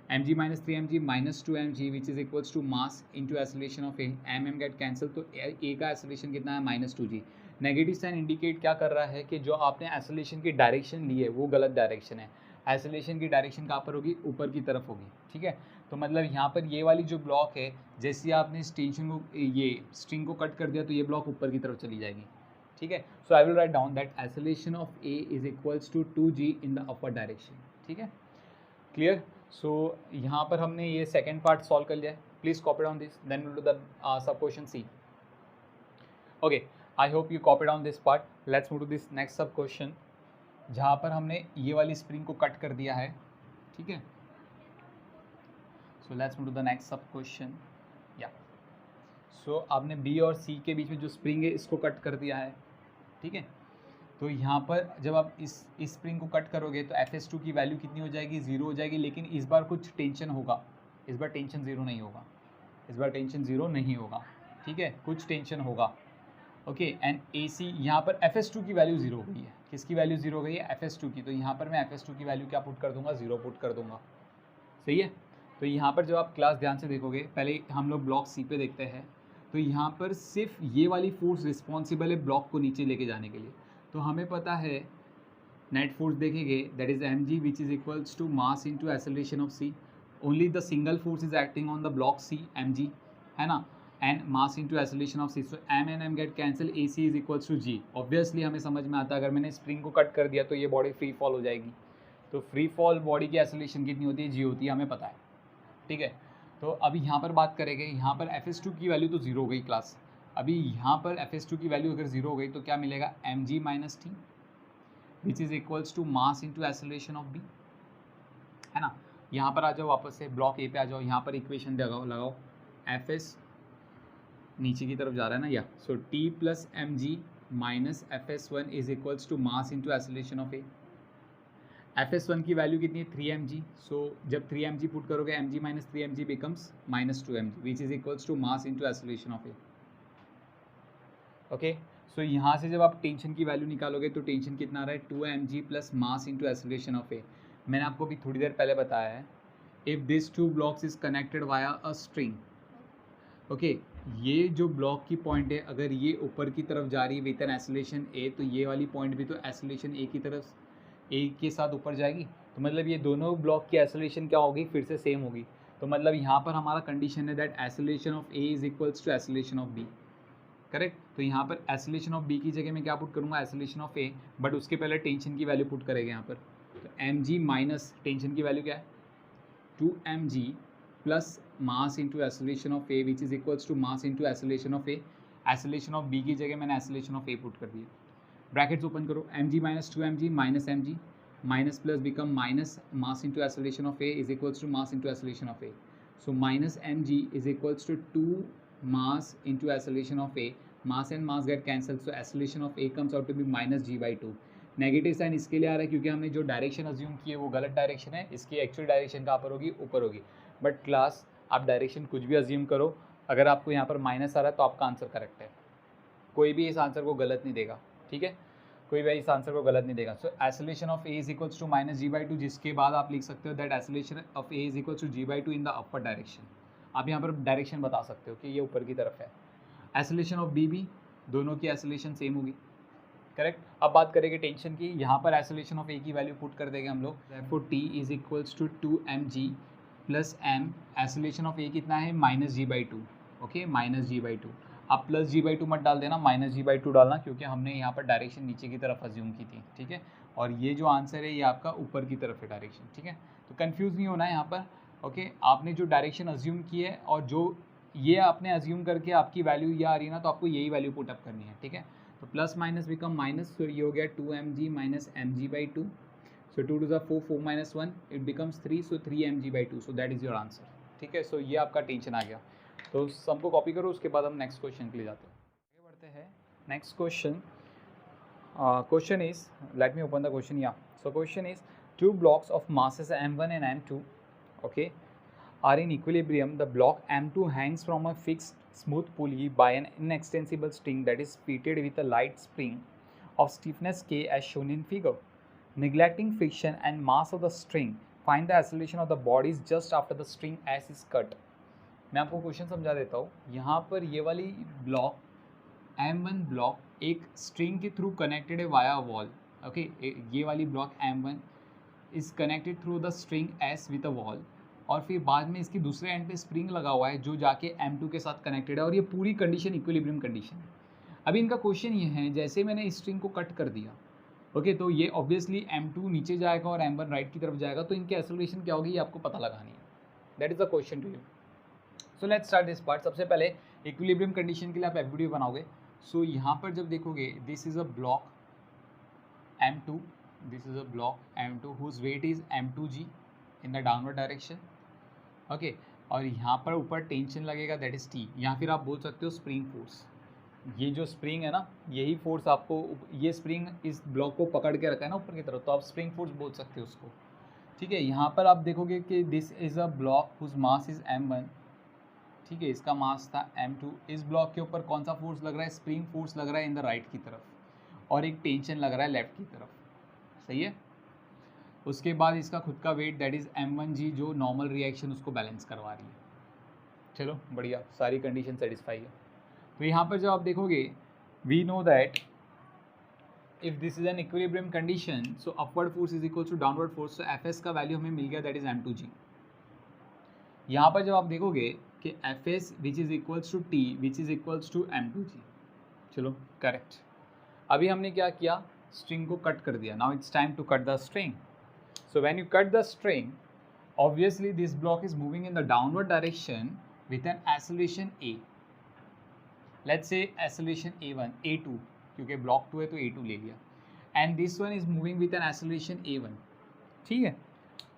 M G minus 3mg minus 2mg which is equals to mass into acceleration of A, M get cancel, तो A का acceleration कितना है -2g। Negative sign indicate क्या कर रहा है कि जो आपने एक्सेलरेशन की डायरेक्शन ली है वो गलत डायरेक्शन है, एक्सेलरेशन की डायरेक्शन कहाँ पर होगी, ऊपर की तरफ होगी, ठीक है। तो मतलब यहाँ पर ये वाली जो ब्लॉक है, जैसे आपने इस टेंशन को, ये स्ट्रिंग को कट कर दिया तो ये ब्लॉक ऊपर की तरफ चली जाएगी, ठीक है। So I will write down that acceleration of A is equals to 2g in the upper direction, ठीक है, क्लियर। सो यहाँ पर हमने ये सेकेंड पार्ट सॉल्व कर लिया है, please copy down this, then will do the sub question C. Okay, I hope you copy down this part. Let's move to this next sub question, जहाँ पर हमने ये वाली स्प्रिंग को कट कर दिया है, ठीक है। So let's move to the next sub question, या सो आपने बी और सी के बीच में जो स्प्रिंग है इसको कट कर दिया है, ठीक है। तो यहाँ पर जब आप इस स्प्रिंग को कट करोगे तो Fs2 की वैल्यू कितनी हो जाएगी, 0 हो जाएगी। लेकिन इस बार कुछ टेंशन होगा, इस बार टेंशन 0 नहीं होगा, इस बार टेंशन 0 नहीं होगा, ठीक है, कुछ टेंशन होगा। ओके, एंड AC यहाँ पर Fs2 की वैल्यू 0 हो गई है। किसकी वैल्यू 0 हो गई है, Fs2 की। तो यहाँ पर मैं Fs2 की वैल्यू क्या पुट कर दूंगा, 0 पुट कर दूंगा। सही है। तो यहाँ पर जब आप क्लास ध्यान से देखोगे, पहले हम लोग ब्लॉक C पे देखते हैं, तो यहाँ पर सिर्फ ये वाली फोर्स रिस्पॉन्सिबल है ब्लॉक को नीचे लेके जाने के लिए। तो हमें पता है नेट फोर्स देखेंगे, that is mg which is equals to mass into acceleration of c। Only the single force is acting on the block c, mg, है ना, and mass into acceleration of c। So m and m get cancel, ac is equals to g। Obviously हमें समझ में आता है, अगर मैंने spring को कट कर दिया तो ये बॉडी फ्री फॉल हो जाएगी। तो फ्री फॉल बॉडी की एक्सेलरेशन कितनी होती है, g होती है, हमें पता है, ठीक है। तो अभी यहाँ पर बात करेंगे, यहाँ पर Fs2 की वैल्यू तो 0 हो गई क्लास। अभी यहाँ पर Fs2 की वैल्यू अगर 0 हो गई तो क्या मिलेगा, mg minus t which is equals to mass into acceleration of b, है ना। यहाँ पर आ जाओ, वापस से ब्लॉक ए पे आ जाओ, यहाँ पर इक्वेशन लगाओ Fs नीचे की तरफ जा रहा है ना, या so t plus mg minus Fs1 is equals to mass into acceleration of A. Fs1 की वैल्यू कितनी है, 3mg। सो जब 3mg पुट करोगे, mg minus 3mg becomes minus 2mg which is equals to mass into acceleration of A. Okay, so यहाँ से जब आप tension की वैल्यू निकालोगे तो टेंशन कितना आ रहा है, 2mg plus mass into acceleration of A. मैंने आपको अभी थोड़ी देर पहले बताया है, if this two blocks is connected via a string, okay, ये जो ब्लॉक की पॉइंट है अगर ये ऊपर की तरफ जा रही है विद एन एक्सेलरेशन ए, तो ये वाली पॉइंट भी तो एक्सेलरेशन ए की तरफ, ए के साथ ऊपर जाएगी। तो मतलब ये दोनों ब्लॉक की एक्सेलरेशन क्या होगी, फिर से सेम होगी। तो मतलब यहाँ पर हमारा कंडीशन है that acceleration of A is equals to acceleration of B, correct. तो यहाँ पर एक्सेलरेशन ऑफ बी की जगह मैं क्या पुट करूँगा, एक्सेलरेशन ऑफ ए, बट उसके पहले टेंशन की वैल्यू पुट करेंगे यहाँ पर। तो mg माइनस टेंशन की वैल्यू क्या है, 2mg plus mass into acceleration of A which is equals to mass into acceleration of A. Acceleration of B की जगह मैंने एक्सेलरेशन ऑफ ए पुट कर दिया। ब्रैकेट्स ओपन करो, mg minus 2mg minus mg minus plus become minus mass into acceleration of A is equals to mass into acceleration of A. So minus mg is equals to 2 mass into acceleration of a, mass and mass get cancelled, so acceleration of a comes out to be minus g/2। Negative sign इसके लिए आ रहा है क्योंकि हमने जो direction assume की है वो गलत डायरेक्शन है, इसकी एक्चुअल डायरेक्शन कहाँ पर होगी, ऊपर होगी। बट क्लास आप डायरेक्शन कुछ भी अज्यूम करो, अगर आपको यहाँ पर माइनस आ रहा है तो आपका आंसर करेक्ट है, कोई भी इस आंसर को गलत नहीं देगा, ठीक है, कोई भी इस आंसर को गलत नहीं देगा। So acceleration of A is equals to minus g/2, जिसके बाद आप लिख सकते हो that acceleration of A is equals to g/2 in the upper direction. आप यहाँ पर डायरेक्शन बता सकते हो कि ये ऊपर की तरफ है। एक्सेलरेशन ऑफ बी भी, दोनों की एक्सेलरेशन सेम होगी, करेक्ट। अब बात करेंगे टेंशन की, यहाँ पर एक्सेलरेशन ऑफ ए की वैल्यू पुट कर देंगे हम लोग, therefore t is equals to 2mg plus m। Acceleration of a कितना है, minus g/2, okay, minus g/2। आप प्लस g/2 मत डाल देना, माइनस g/2 डालना, क्योंकि हमने यहाँ पर डायरेक्शन नीचे की तरफ अज्यूम की थी, ठीक है। और ये जो आंसर है ये आपका ऊपर की तरफ है डायरेक्शन, ठीक है। तो कन्फ्यूज़ नहीं होना है यहाँ पर, ओके। आपने जो डायरेक्शन अज्यूम की है और जो ये आपने अज्यूम करके आपकी वैल्यू ये आ रही है ना, तो आपको यही वैल्यू पुटअप करनी है, ठीक है। तो प्लस माइनस बिकम माइनस, सो ये हो गया 2mg minus mg/2। So 2 to ज़ 4, 4 minus 1 it becomes 3, so 3mg/2, so that is your answer, ठीक है। सो ये आपका टेंशन आ गया। तो सबको कॉपी करो, उसके बाद हम नेक्स्ट क्वेश्चन के लिए जाते हैं, आगे बढ़ते हैं। Next question, question is, let me open the question, yeah. So question is, two blocks of masses m1 and m2, okay, are in equilibrium. The block m2 hangs from a fixed smooth pulley by an inextensible string that is fitted with a light spring of stiffness k as shown in figure. Neglecting friction and mass of the string, find the acceleration of the bodies just after the string s is cut. मैं आपको question समझा देता हूँ। यहाँ पर ये वाली block M1 block एक स्ट्रिंग के थ्रू कनेक्टेड है वाया वॉल, ओके। ये वाली block M1 is connected through the string S with a wall, और फिर बाद में इसकी दूसरे एंड पे स्प्रिंग लगा हुआ है जो जाके M2 के साथ कनेक्टेड है, और ये पूरी कंडीशन इक्विलिब्रियम कंडीशन है। अभी इनका क्वेश्चन ये है, जैसे मैंने इस स्ट्रिंग को कट कर दिया, ओके, तो ये ऑब्वियसली M2 नीचे जाएगा और M1 राइट की तरफ जाएगा, तो इनकी एक्सेलरेशन क्या होगी ये आपको पता लगानी है। That is the question to you. So let's start this part. सबसे पहले इक्विलिब्रियम कंडीशन के लिए आप एफबीडी बनाओगे। सो यहाँ पर जब देखोगे, this is a block M2, this is a block M2 whose weight is m2g in the downward direction, okay. और यहाँ पर ऊपर टेंशन लगेगा दैट इज T, या फिर आप बोल सकते हो स्प्रिंग फोर्स, ये जो स्प्रिंग है ना, यही फोर्स आपको, ये स्प्रिंग इस ब्लॉक को पकड़ के रखा है ना ऊपर की तरफ, तो आप स्प्रिंग फोर्स बोल सकते हो उसको। ठीक है, यहाँ पर आप देखोगे कि this is a block whose mass is m1। ठीक है, इसका मास था m2। इस ब्लॉक के ऊपर कौन सा फोर्स लग रहा है? स्प्रिंग फोर्स लग रहा है इन द राइट की तरफ, और एक टेंशन लग रहा है लेफ्ट की तरफ। सही है। उसके बाद इसका खुद का वेट दैट इज़ m1g, जो नॉर्मल रिएक्शन उसको बैलेंस करवा रही है। चलो बढ़िया, सारी कंडीशन सेटिस्फाई है। तो यहाँ पर जब आप देखोगे, we know that if this is an equilibrium condition, so upward force is equal to downward force. तो एफ एस का वैल्यू हमें मिल गया, दैट इज m2g। यहाँ पर जब आप देखोगे कि F S which is equals to T which is equals to m2g। चलो करेक्ट। अभी हमने क्या किया? स्ट्रिंग को कट कर दिया। Now it's time to cut the string. So when you cut the string, obviously this block is moving in the downward direction with an acceleration a, let's say acceleration a1 a2, क्योंकि block 2 है तो a2 ले लिया, and this one is moving with an acceleration a1। ठीक है,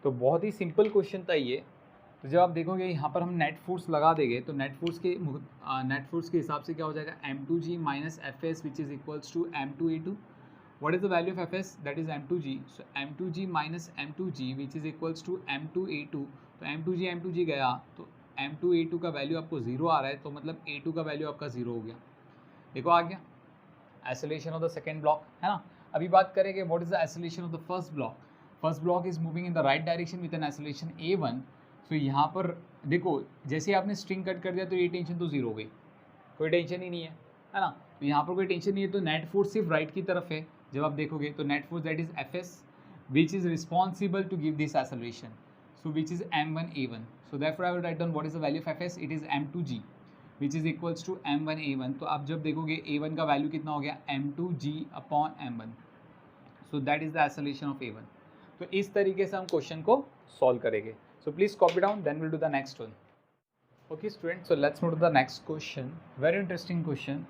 तो बहुत ही simple question था ये। तो जब आप देखोगे यहाँ पर हम नेट फोर्स लगा देंगे, तो नेट फोर्स के हिसाब से क्या हो जाएगा? m2g minus F S which is equals to m2a2। What is the value of Fs? That is m2g. So m2g minus m2g which is equals to m2a2। तो m2g गया, तो m2a2 का वैल्यू आपको 0 आ रहा है, तो मतलब a2 का वैल्यू आपका 0 हो गया। देखो आ गया acceleration of the second block, है ना। अभी बात करेंगे what is the acceleration of the first block. First block is moving in the right direction with an acceleration a1। सो यहाँ पर देखो, जैसे आपने स्ट्रिंग कट कर दिया तो ये टेंशन तो 0 हो गई, कोई टेंशन ही नहीं है ना। तो यहाँ पर कोई टेंशन नहीं है, तो नेट फोर्स सिर्फ राइट की तरफ है। जब आप देखोगे तो net force that is F S which is responsible to give this acceleration, so which is m1a1। So therefore I will write down what is the value of F S, it is m2g which is equals to m1a1। तो आप जब देखोगे a1 का value कितना हो गया? m2g upon m1। So that is the acceleration of a1। तो इस तरीके से हम क्वेश्चन को सॉल्व करेंगे। So please copy down, then will do the next one. Okay student, so let's move to the next question. Very interesting question.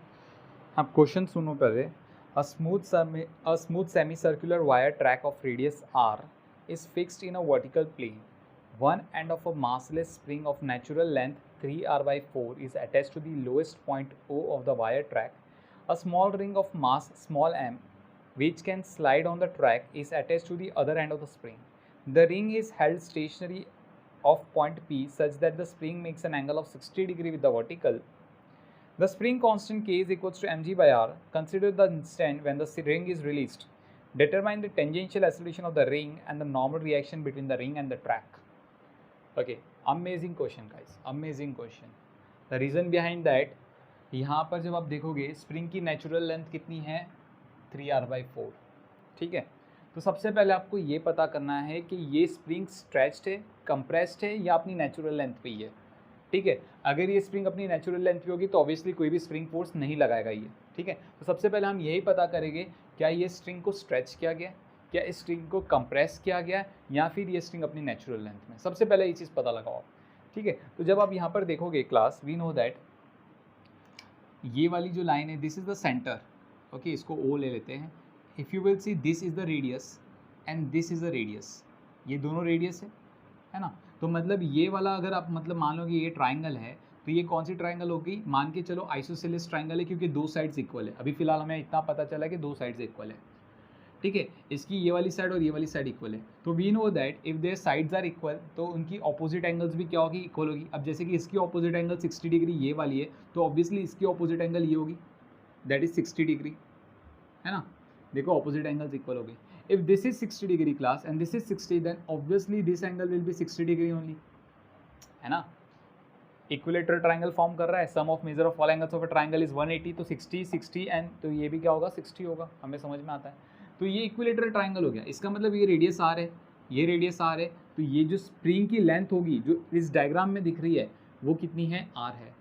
आप question सुनो पहले। A smooth semicircular wire track of radius r is fixed in a vertical plane. One end of a massless spring of natural length 3r/4 is attached to the lowest point O of the wire track. A small ring of mass small m, which can slide on the track, is attached to the other end of the spring. The ring is held stationary off point P such that the spring makes an angle of 60 degrees with the vertical. The spring constant K is equals to mg by r. Consider the instant when the ring is released. Determine the tangential acceleration of the ring and the normal reaction between the ring and the track. Okay, amazing question guys, amazing question. The reason behind that, यहाँ पर जब आप देखोगे spring की natural length कितनी है? 3r/4। ठीक है, तो सबसे पहले आपको ये पता करना है कि ये स्प्रिंग स्ट्रेच्ड है, कंप्रेस्ड है, या अपनी नेचुरल लेंथ पे ही है। ठीक है, अगर ये स्प्रिंग अपनी नेचुरल लेंथ पे होगी तो ऑब्वियसली कोई भी स्प्रिंग फोर्स नहीं लगाएगा ये। ठीक है, तो सबसे पहले हम यही पता करेंगे क्या ये स्ट्रिंग को स्ट्रेच किया गया, क्या इस स्ट्रिंग को कंप्रेस किया गया, या फिर ये स्ट्रिंग अपनी नेचुरल लेंथ में। सबसे पहले ये चीज़ पता लगाओ। ठीक है, तो जब आप यहाँ पर देखोगे क्लास, वी नो दैट ये वाली जो लाइन है this is the centre. Okay, इसको ओ ले लेते हैं। If you will see this is the radius and this is the radius, ये दोनों रेडियस है ना। तो मतलब ये वाला अगर आप मतलब मान लो कि ये ट्राइंगल है, तो ये कौन सी ट्राइंगल होगी? मान के चलो आइसोसेलेस ट्राइंगल है, क्योंकि दो साइड्स इक्वल है। अभी फिलहाल हमें इतना पता चला कि दो साइड्स इक्वल है। ठीक है, इसकी ये वाली साइड और ये वाली साइड इक्वल है। तो we know that if their sides are equal, तो उनकी ऑपोजिट एंगल्स भी क्या होगी? इक्वल होगी। अब जैसे कि इसकी ऑपोजिट एंगल 60 डिग्री ये वाली है, तो ऑब्वियसली इसकी ऑपोजिट एंगल ये होगी, दैट इज 60 डिग्री, है ना। देखो ऑपोजिट एंगल्स इक्वल हो गए। If this is 60 degree class and this is 60, then obviously this angle will be 60 degree only, है ना। इक्विलेटरल ट्राइंगल फॉर्म कर रहा है, sum of measure of all angles of a triangle is 180, तो 60 60 and तो ये भी क्या होगा? 60 होगा। हमें समझ में आता है। तो ये इक्विलेटरल ट्राइंगल हो गया। इसका मतलब ये रेडियस आर है, ये रेडियस आर है, तो ये जो स्प्रिंग की लेंथ होगी जो इस डायग्राम में दिख रही है वो कितनी है? आर है।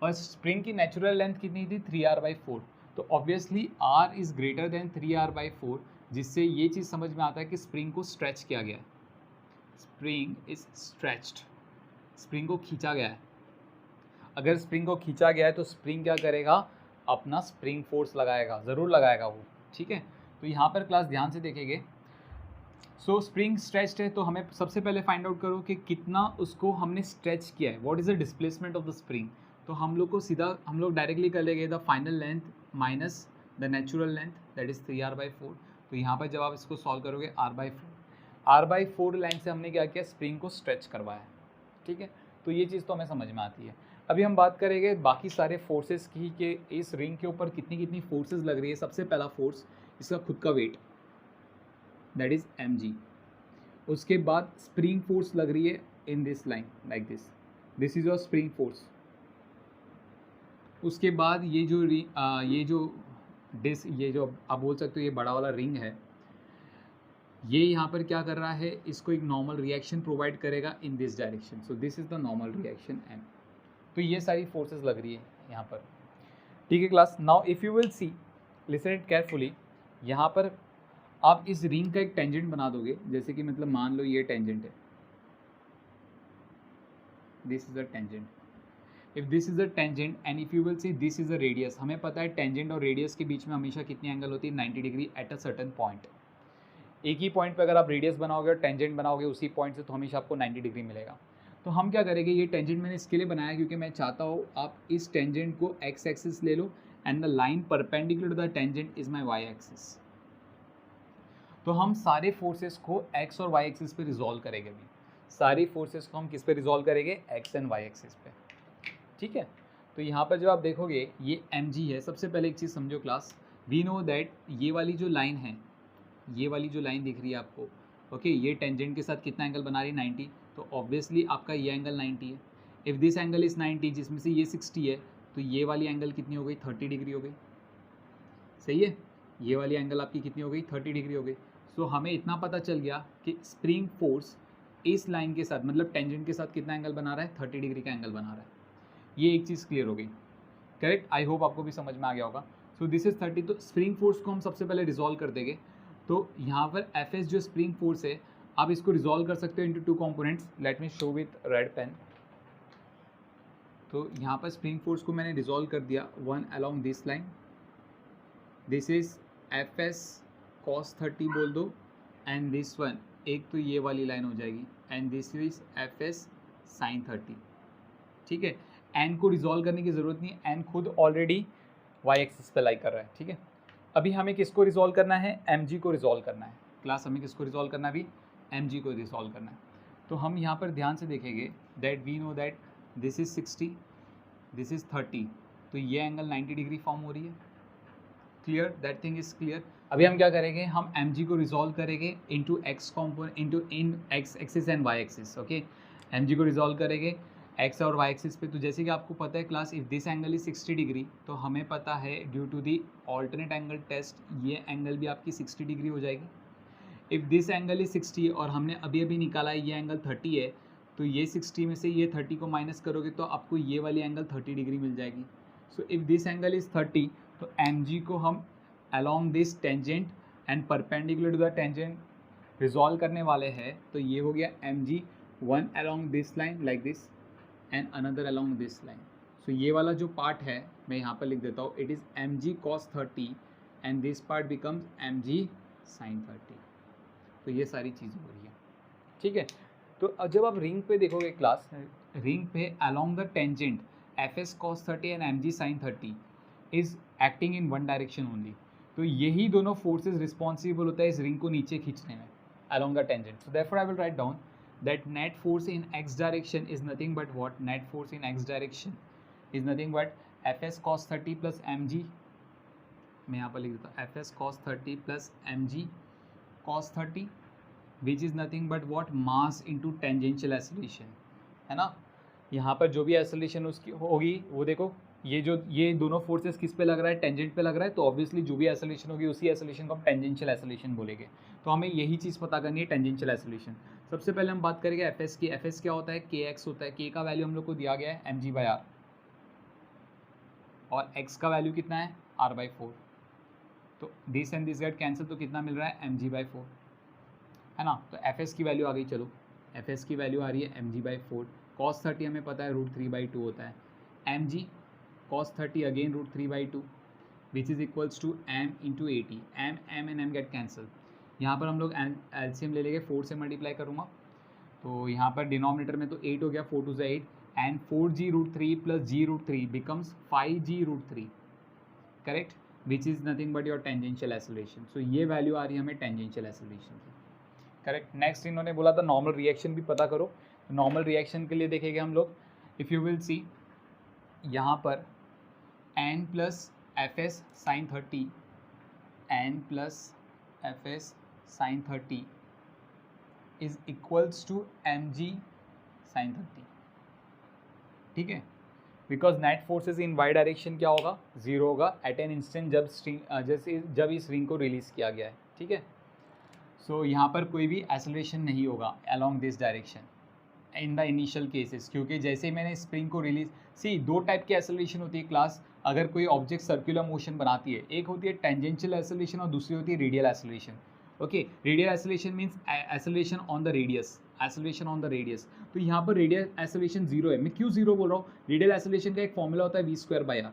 और स्प्रिंग की नेचुरल लेंथ कितनी थी? 3r/4। तो obviously R is greater than 3r/4, जिससे ये चीज़ समझ में आता है कि स्प्रिंग को स्ट्रेच किया गया है। स्प्रिंग इज स्ट्रेच्ड, स्प्रिंग को खींचा गया है। अगर स्प्रिंग को खींचा गया है तो स्प्रिंग क्या करेगा? अपना स्प्रिंग फोर्स लगाएगा, ज़रूर लगाएगा वो। ठीक है, तो यहाँ पर क्लास ध्यान से देखेंगे। सो स्प्रिंग स्ट्रेच्ड है, तो हमें सबसे पहले फाइंड आउट करो कि कितना उसको हमने स्ट्रेच किया है। What is the displacement of the spring? तो हम लोग को सीधा हम लोग डायरेक्टली कर लेंगे the final length minus the natural length that is 3r/4। तो यहाँ पर जब आप इसको सॉल्व करोगे r/4 लाइन से हमने क्या किया, स्प्रिंग को स्ट्रेच करवाया। ठीक है, तो ये चीज़ तो हमें समझ में आती है। अभी हम बात करेंगे बाकी सारे फोर्सेस की कि इस रिंग के ऊपर कितनी कितनी फोर्सेस लग रही है। सबसे पहला फोर्स इसका खुद का वेट दैट इज़ mg। उसके बाद स्प्रिंग फोर्स लग रही है in this line like this is your spring force. उसके बाद ये जो आप बोल सकते हो ये बड़ा वाला रिंग है, ये यहाँ पर क्या कर रहा है, इसको एक नॉर्मल रिएक्शन प्रोवाइड करेगा in this direction. So this is the normal reaction M. तो ये सारी फोर्सेस लग रही है यहाँ पर। ठीक है class, now if you will C listen it carefully, यहाँ पर आप इस रिंग का एक टेंजेंट बना दोगे। जैसे कि मतलब मान लो ये टेंजेंट है, this is the tangent. If this is the tangent and if you will see this is the radius. हमें पता है टेंजेंट और रेडियस के बीच में हमेशा कितनी एंगल होती है, 90 degree at a certain point. एक ही पॉइंट पे अगर आप रेडियस बनाओगे और टेंजेंट बनाओगे उसी पॉइंट से, तो हमेशा आपको 90 डिग्री मिलेगा। तो हम क्या करेंगे, ये टेंजेंट मैंने इसके लिए बनाया क्योंकि मैं चाहता हूँ आप इस टेंजेंट को एक्स एक्सिस ले लो and the line perpendicular to the tangent is my y axis. तो हम सारे फोर्सेस को एक्स और वाई एक्सिस पे रिजॉल्व करेंगे। अभी सारी फोर्सेस को हम किस पे रिजॉल्व करेंगे, एक्स एंड वाई एक्सिस पे। ठीक है, तो यहाँ पर जब आप देखोगे ये mg है। सबसे पहले एक चीज़ समझो क्लास, वी नो दैट ये वाली जो लाइन है, ये वाली जो लाइन दिख रही है आपको, ओके, ये टेंजेंट के साथ कितना एंगल बना रही है, 90। तो ऑब्वियसली आपका ये एंगल 90 है। इफ़ दिस एंगल इज़ 90 जिसमें से ये 60 है, तो ये वाली एंगल कितनी हो गई, 30 डिग्री हो गई। सही है, ये वाली एंगल आपकी कितनी हो गई, 30 डिग्री हो गई। सो हमें इतना पता चल गया कि स्प्रिंग फोर्स इस लाइन के साथ मतलब टेंजेंट के साथ कितना एंगल बना रहा है, 30 डिग्री का एंगल बना रहा है। ये एक चीज़ क्लियर हो गई, करेक्ट। आई होप आपको भी समझ में आ गया होगा। सो दिस इज 30। तो स्प्रिंग फोर्स को हम सबसे पहले रिजॉल्व कर देंगे। तो यहाँ पर एफ एस जो स्प्रिंग फोर्स है, आप इसको रिजॉल्व कर सकते हो into two components. Let me show with red pen. तो यहाँ पर स्प्रिंग फोर्स को मैंने रिजॉल्व कर दिया, one along this line, this is F S cos 30 बोल दो, एंड दिस वन एक तो ये वाली लाइन हो जाएगी, and this is F S sine 30। ठीक है, एन को रिजॉल्व करने की ज़रूरत नहीं, एन खुद ऑलरेडी वाई एक्सिस पे लाई कर रहा है। ठीक है, अभी हमें किसको रिजॉल्व करना है, एम जी को रिजॉल्व करना है। क्लास हमें किसको रिजॉल्व करना है, अभी एम जी को रिजॉल्व करना है। तो हम यहाँ पर ध्यान से देखेंगे that we know that this is 60, this is 30, तो ये एंगल 90 डिग्री फॉर्म हो रही है। Clear, that thing is clear. अभी हम क्या करेंगे, हम एम जी को रिजॉल्व करेंगे into X component into in X axis and Y axis. Okay, M जी को रिजॉल्व करेंगे एक्स और वाई एक्सिस पे। तो जैसे कि आपको पता है class, if this angle is 60 degree, तो हमें पता है due to the alternate angle test ये एंगल भी आपकी 60 डिग्री हो जाएगी। इफ़ दिस एंगल इज 60 और हमने अभी अभी निकाला है ये एंगल 30 है, तो ये 60 में से ये 30 को माइनस करोगे तो आपको ये वाली एंगल 30 डिग्री मिल जाएगी। So if this angle is 30, तो एम जी को हम along this tangent and perpendicular to the tangent resolve करने वाले हैं। तो ये हो गया m g, one along this line like this and another along this line. So ये वाला जो पार्ट है मैं यहाँ पर लिख देता हूँ, it is M G cos 30 and this part becomes M G sine 30। तो ये सारी चीज़ें हो रही है। ठीक है, तो अब जब आप रिंग पे देखोगे क्लास, रिंग पे along the tangent F S cos 30 and M G sine 30 is acting in one direction only. तो यही दोनों फोर्सेज रिस्पॉन्सिबल होता है इस रिंग को नीचे खींचने में along the tangent. So therefore I will write down that net force in x direction is nothing but what, net force in x direction is nothing but fs cos 30 plus mg, मैं यहाँ पर लिख देता हूँ fs cos 30 plus mg cos 30 which is nothing but what, mass into tangential acceleration, है ना। यहाँ पर जो भी एक्सेलरेशन उसकी होगी वो देखो, ये दोनों फोर्सेस किस पे लग रहा है, टेंजेंट पे लग रहा है। तो ऑब्वियसली जो भी एक्सेलरेशन होगी उसी एक्सेलरेशन को हम टेंजेंशियल एक्सेलरेशन बोलेंगे। तो हमें यही चीज़ पता करनी है, टेंजेंशियल एक्सेलरेशन। सबसे पहले हम बात करेंगे एफ एस की। एफ एस क्या होता है, के एक्स होता है। के का वैल्यू हम लोग को दिया गया है एम जी बाई आर, और एक्स का वैल्यू कितना है, आर बाई 4। तो this and this gate cancel, तो कितना मिल रहा है, एम जी बाई 4, है ना। तो एफ एस की वैल्यू आ गई। चलो एफ एस की वैल्यू आ रही है एम जी बाई 4। कॉस 30 हमें पता है √3/2 होता है। M G cos 30 again √3/2 which is equals to m into 80। m and m get cancel। यहाँ पर हम लोग एलसीएम ले लेंगे, 4 से मल्टीप्लाई करूँगा तो यहाँ पर डिनोमिनेटर में तो 8 हो गया, 4 2 8, and 4g root 3 plus g root 3 becomes 5g root 3, correct, which is nothing but your tangential acceleration. So ये वैल्यू आ रही है हमें tangential acceleration की, करेक्ट. नेक्स्ट इन्होंने बोला था नॉर्मल रिएक्शन भी पता करो. नॉर्मल रिएक्शन के लिए देखेंगे हम लोग, इफ़ यू विल सी यहाँ पर n plus F S sine 30, n plus F S sine 30 is equals to M G sine 30, ठीक है, because net forces in Y direction क्या होगा, जीरो होगा एट एन इंस्टेंट जब इस रिंग को रिलीज किया गया है, ठीक है. सो यहाँ पर कोई भी एक्सेलरेशन नहीं होगा along this direction in the initial cases, क्योंकि जैसे ही मैंने स्प्रिंग को रिलीज, सी दो टाइप की एक्सेलरेशन होती है क्लास, अगर कोई ऑब्जेक्ट सर्कुलर मोशन बनाती है, एक होती है टेंजेंशियल एक्सेलरेशन और दूसरी होती है radial acceleration. Okay, radial acceleration means acceleration on the radius, acceleration on the radius. तो यहाँ पर रेडियल एक्सेलरेशन जीरो है. मैं क्यों जीरो बोल रहा हूँ, रेडियल एक्सेलरेशन का एक फॉर्मूला होता है v²/r.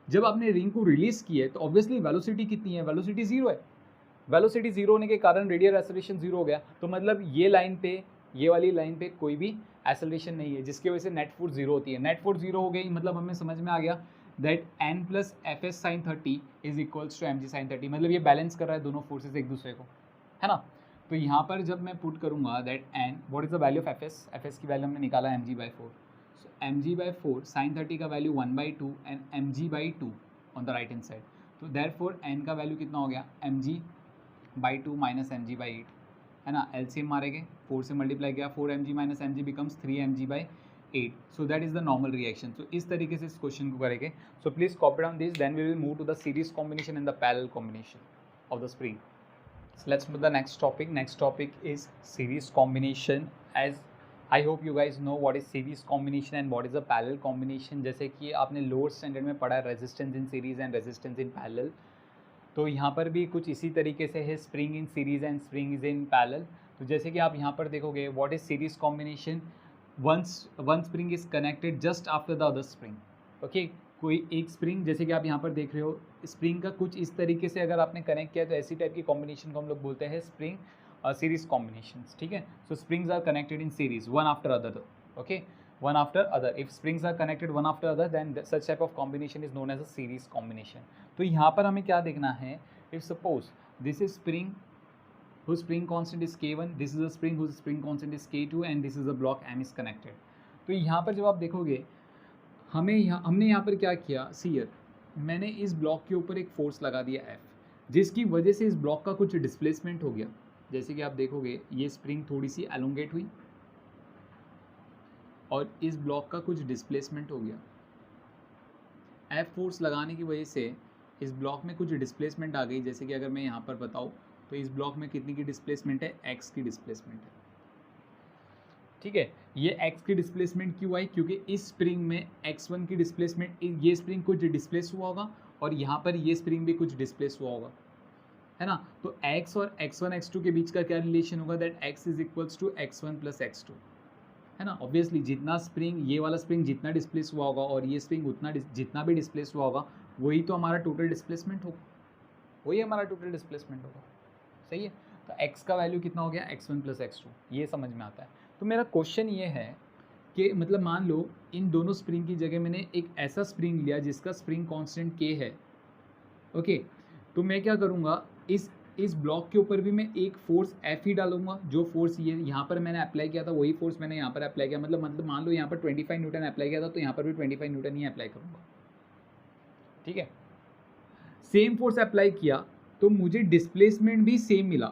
जब आपने रिंग को रिलीज किया है तो ऑब्वियसली वेलोसिटी कितनी है, वेलोसिटी जीरो है. वेलोसिटी जीरो होने के कारण रेडियल एक्सेलरेशन जीरो हो गया. तो मतलब ये लाइन पे, ये वाली लाइन पे कोई भी एक्सेलरेशन नहीं है, जिसकी वजह से नेट फोर्स जीरो होती है. नेट फोर्स जीरो हो गई मतलब हमें समझ में आ गया that n plus F S sine 30 is equals to M G sine 30. मतलब ये बैलेंस कर रहा है दोनों फोर्सेज एक दूसरे को, है ना. तो यहाँ पर जब मैं पुट करूँगा that n, what is the value of F S की वैल्यू हमने निकाला mg/4. सो mg/4 साइन 30 का value 1/2 and mg/2 on the right hand side. तो देयरफॉर n का वैल्यू कितना हो गया, mg/2 माइनस mg/8, है ना. एलसीएम मारेंगे, 4 से मल्टीप्लाई किया, 4 mg minus mg becomes 3 mg/8. So that is the normal reaction. So इस तरीके से इस क्वेश्चन को करेंगे. So please copy down this, then we will move to the series combination and the parallel combination of the spring. So let's move to the next topic. Next topic is series combination. As I hope you guys know what is series combination and what is a parallel combination. जैसे कि आपने lower standard में पढ़ा है resistance in series and resistance in parallel, तो यहाँ पर भी कुछ इसी तरीके से है, spring in series and spring is in parallel. तो जैसे कि आप यहाँ पर देखोगे what is series combination, one spring is connected just after the other spring. Okay, कोई एक स्प्रिंग, जैसे कि आप यहाँ पर देख रहे हो, स्प्रिंग का कुछ इस तरीके से अगर आपने कनेक्ट किया तो ऐसी टाइप की कॉम्बिनेशन को हम लोग बोलते हैं स्प्रिंग सीरीज कॉम्बिनेशन, ठीक है. So springs are connected in series one after other. Okay, one after other. If springs are connected one after other then such type of combination is known as a series combination. तो यहाँ पर हमें क्या देखना है, if suppose this is spring whose spring constant is k1, this is a spring whose spring constant is k2 and this is a block m is connected. तो यहाँ पर जब आप देखोगे हमने यहाँ पर क्या किया, सी हियर, मैंने इस ब्लॉक के ऊपर एक फोर्स लगा दिया F, जिसकी वजह से इस ब्लॉक का कुछ डिस्प्लेसमेंट हो गया. जैसे कि आप देखोगे ये स्प्रिंग थोड़ी सी एलोंगेट हुई और इस ब्लॉक का कुछ डिस्प्लेसमेंट हो गया. F फोर्स लगाने की वजह से इस ब्लॉक में कुछ डिस्प्लेसमेंट आ गई. जैसे कि अगर मैं यहाँ पर बताऊँ तो इस ब्लॉक में कितनी की डिस्प्लेसमेंट है, x की डिस्प्लेसमेंट है, ठीक है. ये x की डिस्प्लेसमेंट क्यों आई, क्योंकि इस स्प्रिंग में x1 की डिस्प्लेसमेंट, ये स्प्रिंग कुछ डिस्प्लेस हुआ होगा और यहाँ पर ये स्प्रिंग भी कुछ डिस्प्लेस हुआ होगा, है ना. तो x और x1 x2 के बीच का क्या रिलेशन होगा, that x is equals to x1 plus x2, है ना. ऑब्वियसली जितना स्प्रिंग, ये वाला स्प्रिंग जितना डिस्प्लेस हुआ होगा और ये स्प्रिंग उतना जितना भी डिस्प्लेस हुआ होगा वही तो हमारा टोटल डिस्प्लेसमेंट होगा, वही हमारा टोटल डिस्प्लेसमेंट होगा. सही है. तो x का वैल्यू कितना हो गया, x1 प्लस x2, ये समझ में आता है. तो मेरा क्वेश्चन ये है कि मतलब मान लो इन दोनों स्प्रिंग की जगह मैंने एक ऐसा स्प्रिंग लिया जिसका स्प्रिंग कांस्टेंट k है. ओके, तो मैं क्या करूँगा, इस ब्लॉक के ऊपर भी मैं एक फोर्स F ही डालूंगा. जो फोर्स ये यहाँ पर मैंने अप्लाई किया था वही फोर्स मैंने यहाँ पर अप्लाई किया. मतलब मान लो यहाँ पर 25 न्यूटन अप्लाई किया था तो यहाँ पर भी 25 न्यूटन ही अप्लाई करूँगा, ठीक है. सेम फोर्स अप्लाई किया तो मुझे डिस्प्लेसमेंट भी सेम मिला,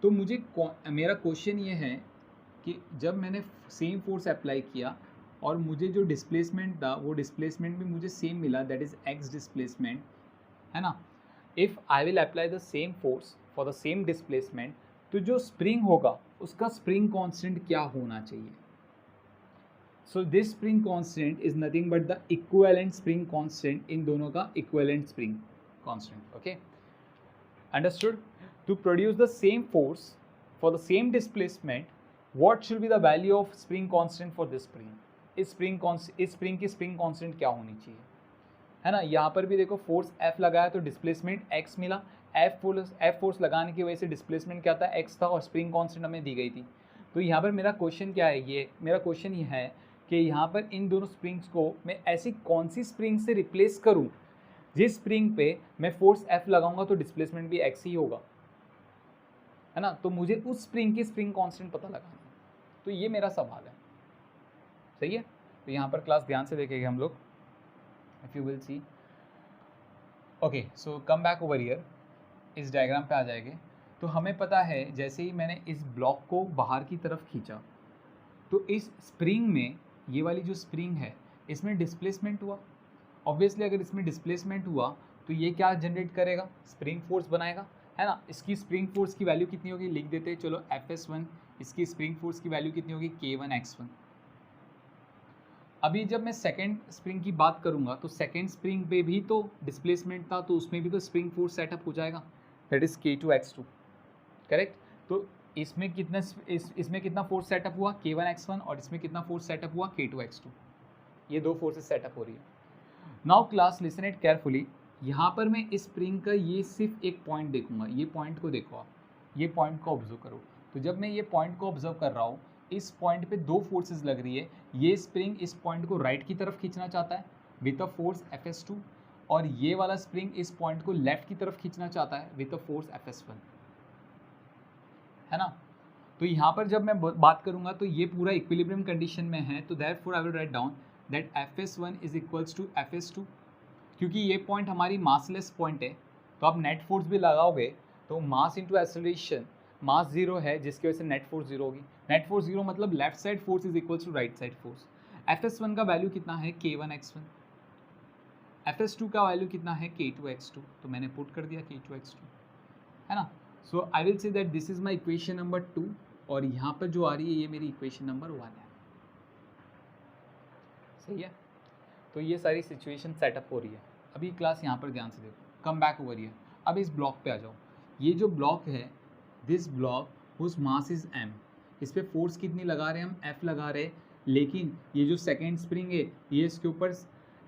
तो मुझे मेरा क्वेश्चन ये है कि जब मैंने सेम फोर्स अप्लाई किया और मुझे जो डिस्प्लेसमेंट था वो डिस्प्लेसमेंट भी मुझे सेम मिला, दैट इज x डिस्प्लेसमेंट, है ना. If I will apply the same force for the same displacement, तो जो स्प्रिंग होगा उसका स्प्रिंग कांस्टेंट क्या होना चाहिए. So this spring constant is nothing but the equivalent spring constant, इन दोनों का equivalent spring constant. Okay, understood. To produce the same force for the same displacement, what should be the value of spring constant for this spring. इस spring की spring constant क्या होनी चाहिए, है ना. यहाँ पर भी देखो फोर्स F लगाया तो डिस्प्लेसमेंट x मिला. F फोर्स लगाने की वजह से डिस्प्लेसमेंट क्या था, x था और स्प्रिंग कांस्टेंट हमें दी गई थी. तो यहाँ पर मेरा क्वेश्चन क्या है, ये मेरा क्वेश्चन ये है कि यहाँ पर इन दोनों स्प्रिंग्स को मैं ऐसी कौन सी स्प्रिंग से रिप्लेस करूँ जिस स्प्रिंग पे मैं फोर्स F लगाऊंगा तो डिस्प्लेसमेंट भी x ही होगा, है ना। तो मुझे उस स्प्रिंग की स्प्रिंग कांस्टेंट पता लगाना है, तो ये मेरा सवाल है, सही है। तो यहाँ पर क्लास ध्यान से देखेंगे हम लोग, if you will C. Okay, so come back over here, इस डायग्राम पे आ जाएंगे। तो हमें पता है जैसे ही मैंने इस ब्लॉक को बाहर की तरफ खींचा तो इस स्प्रिंग में, ये वाली जो स्प्रिंग है इसमें डिस्प्लेसमेंट हुआ। ऑब्वियसली अगर इसमें डिस्प्लेसमेंट हुआ तो ये क्या जनरेट करेगा, स्प्रिंग फोर्स बनाएगा, है ना। इसकी स्प्रिंग फोर्स की वैल्यू कितनी होगी, लिख देते हैं चलो Fs1, इसकी स्प्रिंग फोर्स की वैल्यू कितनी होगी K1x1। अभी जब मैं सेकेंड स्प्रिंग की बात करूंगा तो सेकेंड स्प्रिंग पे भी तो डिस्प्लेसमेंट था, तो उसमें भी तो स्प्रिंग फोर्स सेटअप हो जाएगा, दैट इज K2x2, करेक्ट। तो इसमें कितना फोर्स सेटअप हुआ K1x1, और इसमें कितना फोर्स सेटअप हुआ K2x2, ये दो फोर्सेस सेटअप हो रही है। Now class listen it carefully, यहाँ पर मैं इस स्प्रिंग का ये सिर्फ एक पॉइंट देखूंगा, ये पॉइंट को देखो आप, ये पॉइंट को ऑब्जर्व करो। तो जब मैं ये पॉइंट को ऑब्जर्व कर रहा हूँ, इस पॉइंट पे दो फोर्सेस लग रही है। ये स्प्रिंग इस पॉइंट को राइट की तरफ खींचना चाहता है विद अ फोर्स Fs2, और ये वाला स्प्रिंग इस पॉइंट को लेफ्ट की तरफ खींचना चाहता है विद अ फोर्स Fs1, है ना। तो यहाँ पर जब मैं बात करूँगा तो ये पूरा इक्विलिब्रियम कंडीशन में है, तो therefore I will write down that Fs1 is equals to Fs2। क्योंकि ये पॉइंट हमारी मासलेस पॉइंट है, तो आप नेट फोर्स भी लगाओगे तो mass into acceleration, mass zero है जिसकी वजह से नेट फोर्स जीरो होगी। नेट फोर्स जीरो मतलब left side force is equals to right side force. Fs1 का वैल्यू कितना है K1x1, Fs2 का वैल्यू कितना है K2x2, तो मैंने पुट कर दिया K2x2, है ना। So I will say that this is my equation number 2, और यहाँ पर जो आ रही है ये मेरी इक्वेशन नंबर 1 है, सही है। तो ये सारी सिचुएशन सेटअप हो रही है। अभी क्लास यहाँ पर ध्यान से देखो, कम बैक ओवर हियर। अब इस ब्लॉक पे आ जाओ, ये जो ब्लॉक है, this block whose mass is m, इस पे फोर्स कितनी लगा रहे हैं हम, F लगा रहे हैं, लेकिन ये जो सेकेंड स्प्रिंग है ये इसके ऊपर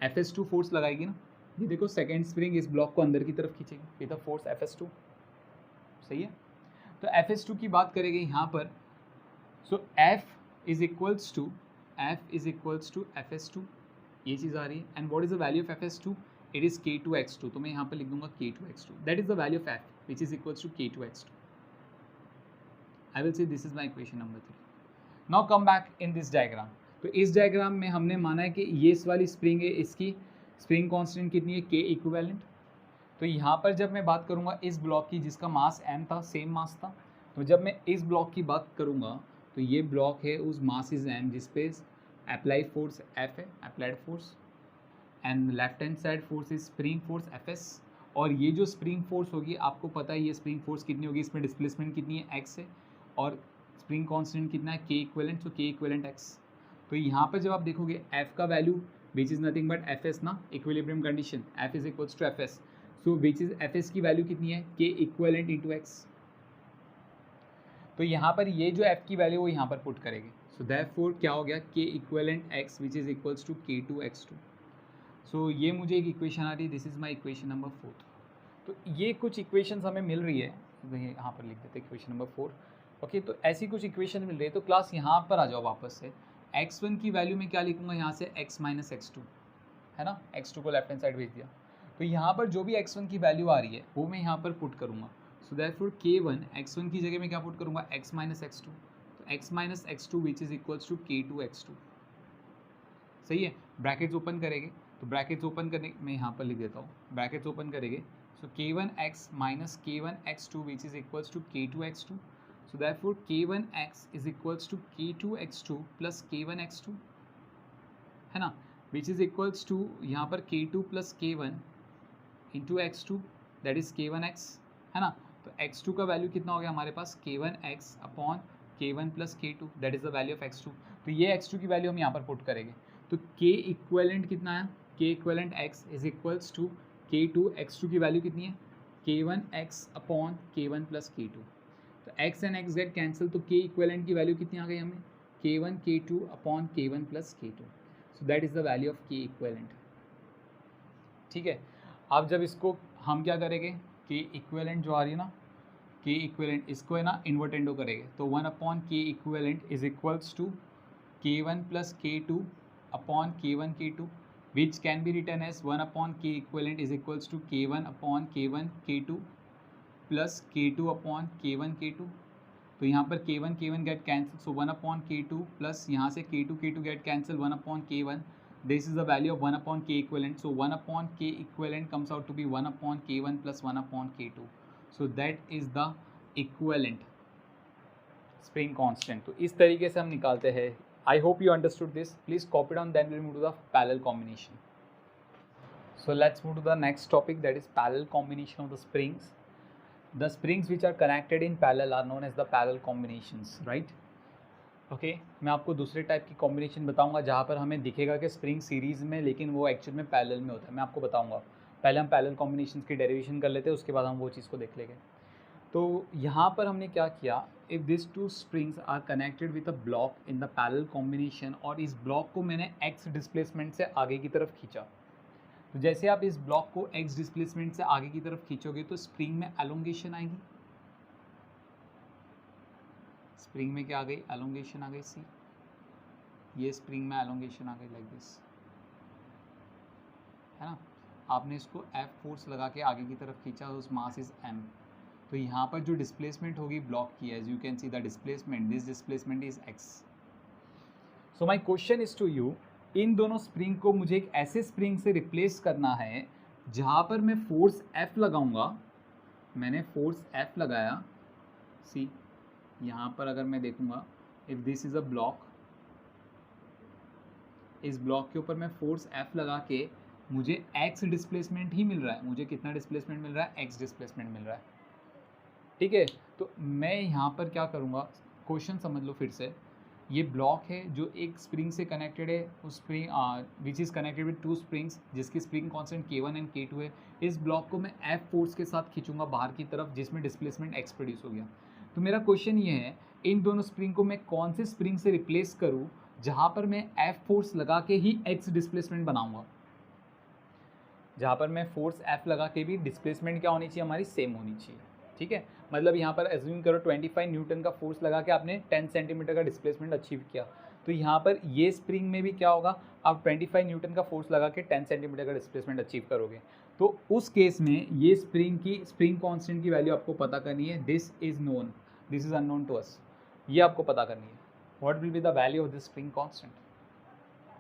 Fs2 फोर्स लगाएगी ना। ये देखो सेकेंड स्प्रिंग इस ब्लॉक को अंदर की तरफ खींचेगी विद द फोर्स Fs2, सही है। तो Fs2 की बात करेंगे यहाँ पर, so F is equals to Fs2, ये चीज़ आ रही है। And what is the value of Fs2, it is K2x2, तो मैं यहाँ पर लिख दूंगा K2x2, that is the value of F which is equals to K2x2। I will say this is my equation number 3। Now come back in this diagram. तो इस diagram में हमने माना है कि ये इस वाली स्प्रिंग है, इसकी स्प्रिंग कांस्टेंट कितनी है K इक्विवेलेंट। तो यहाँ पर जब मैं बात करूँगा इस ब्लॉक की जिसका मास m था, सेम मास था, तो जब मैं इस ब्लॉक की बात करूँगा तो ये ब्लॉक है उस मास इज m जिस पे अप्लाइड फोर्स F है, applied force, and left hand side force is spring force Fs। और ये जो स्प्रिंग फोर्स होगी आपको पता है ये स्प्रिंग फोर्स कितनी होगी, इसमें डिस्प्लेसमेंट कितनी है x है, और स्प्रिंग कांस्टेंट कितना है K इक्विवेलेंट, तो K इक्विवेलेंट x। तो यहाँ पर जब आप देखोगे F का value which is nothing but Fs ना, equilibrium condition, F is equals to Fs, so which is Fs की वैल्यू कितनी है K इक्विवेलेंट इंटू x। तो यहाँ पर ये जो F की वैल्यू वो यहाँ पर पुट करेंगे, सो देयरफॉर क्या हो गया K equivalent x which is equals to K2x2। सो ये मुझे एक इक्वेशन आ रही है, this is my equation number 4। तो ये कुछ इक्वेशंस हमें मिल रही है, यहाँ पर लिख देते हैं इक्वेशन नंबर 4। ओके, तो ऐसी कुछ इक्वेशन मिल रही है। तो क्लास यहाँ पर आ जाओ वापस से, x1 की वैल्यू में क्या लिखूंगा यहाँ से x माइनस x2, है ना, x2 को लेफ्ट हैंड साइड भेज दिया। तो यहाँ पर जो भी x1 की वैल्यू आ रही है वो मैं यहाँ पर पुट करूँगा। सो देयरफॉर K1 x1 की जगह में क्या पुट करूँगा, x माइनस x2, तो x minus x2 which is equals to K2x2, सही है। ब्रैकेट्स ओपन करेंगे, तो ब्रैकेट्स ओपन करने मैं यहाँ पर लिख देता हूँ, ब्रैकेट्स ओपन करेंगे, so K1x minus K1x2 which is equals to K2x2, so therefore K1x is equals to K2x2 plus K1x2, है ना, which is equals to यहाँ पर K2 plus K1 into x2 that is K1x, है ना। तो x2 का value कितना हो गया हमारे पास K1x upon K1 plus K2 that is the value of x2। तो ये x2 की वैल्यू हम यहाँ पर पुट करेंगे, तो K इक्वेलेंट कितना है, K equivalent x is equals to K2 x2 की वैल्यू कितनी है K1x upon K1 plus K2, तो x and x gate cancel, तो K इक्वेलेंट की वैल्यू कितनी आ गई हमें K1 K2 upon K1 plus K2, so that is the value of K equivalent. ठीक है, अब जब इसको हम क्या करेंगे, K इक्वेलेंट जो आ रही है ना, K के इक्विवेलेंट, इसको है ना इन्वर्टेंडो करेंगे तो 1 upon k equivalent is equals to k1 plus k2 upon k1 k2 which can be written as 1 upon k equivalent is equals to k1 upon k1 k2 plus k2 upon k1 k2। तो यहाँ पर k1 k1 get cancel, so 1 upon k2 plus यहाँ से k2 k2 get cancel 1 upon k1। This is the value of 1 upon k equivalent, so 1 upon k equivalent comes out to be 1 upon k1 plus 1 upon k2, so that is the equivalent spring constant. तो इस तरीके से हम निकालते हैं। I hope you understood this, please copy down, then will move to the parallel combination. So let's move to the next topic, that is parallel combination of the springs. The springs which are connected in parallel are known as the parallel combinations, right? Okay, मैं आपको दूसरे type की combination बताऊंगा जहाँ पर हमें दिखेगा कि स्प्रिंग सीरीज़ में लेकिन वो एक्चुअल में पैरेलल में होता है। मैं आपको बताऊंगा, पहले हम पैरेलल कॉम्बिनेशंस की डेरिवेशन कर लेते हैं, उसके बाद हम वो चीज़ को देख लेंगे। तो यहाँ पर हमने क्या किया, if this two springs are connected with a block in the parallel combination, और इस ब्लॉक को मैंने एक्स डिस्प्लेसमेंट से आगे की तरफ खींचा। तो जैसे आप इस ब्लॉक को x डिस्प्लेसमेंट से आगे की तरफ खींचोगे तो स्प्रिंग में एलोंगेशन आएगी। स्प्रिंग में क्या आ गई, एलोंगेशन आ गई। सी, ये स्प्रिंग में एलोंगेशन आ गई लाइक दिस, है ना। आपने इसको F फोर्स लगा के आगे की तरफ खींचा, उस मास इज m। तो यहाँ पर जो डिस्प्लेसमेंट होगी ब्लॉक की, as you can see the displacement, this displacement is x। So my question is to you, इन दोनों स्प्रिंग को मुझे एक ऐसे स्प्रिंग से रिप्लेस करना है जहाँ पर मैं फोर्स F लगाऊंगा। मैंने फोर्स F लगाया, सी यहाँ पर अगर मैं देखूंगा, if this is a block, इस ब्लॉक के ऊपर मैं फोर्स F लगा के मुझे x डिस्प्लेसमेंट ही मिल रहा है। मुझे कितना डिस्प्लेसमेंट मिल रहा है, x डिस्प्लेसमेंट मिल रहा है, ठीक है। तो मैं यहाँ पर क्या करूँगा, क्वेश्चन समझ लो फिर से। ये ब्लॉक है जो एक स्प्रिंग से कनेक्टेड है, उस spring which is connected with two springs जिसकी spring constant k1 and k2 है। इस ब्लॉक को मैं F फोर्स के साथ खींचूंगा बाहर की तरफ, जिसमें डिस्प्लेसमेंट x प्रोड्यूस हो गया। तो मेरा क्वेश्चन ये है, इन दोनों स्प्रिंग को मैं कौन से स्प्रिंग से रिप्लेस करूँ जहाँ पर मैं F फोर्स लगा के ही x डिस्प्लेसमेंट बनाऊँगा। जहाँ पर मैं फोर्स F लगा के भी डिस्प्लेसमेंट क्या होनी चाहिए, हमारी सेम होनी चाहिए, ठीक है। मतलब यहाँ पर एज्यूम करो 25 न्यूटन का फोर्स लगा के आपने 10 सेंटीमीटर का डिस्प्लेसमेंट अचीव किया, तो यहाँ पर ये स्प्रिंग में भी क्या होगा, आप 25 न्यूटन का फोर्स लगा के 10 सेंटीमीटर का डिस्प्लेसमेंट अचीव करोगे। तो उस केस में ये स्प्रिंग कांस्टेंट की वैल्यू आपको पता करनी है। This is known, this is unknown to us, ये आपको पता करनी है। What will be the value of this spring constant,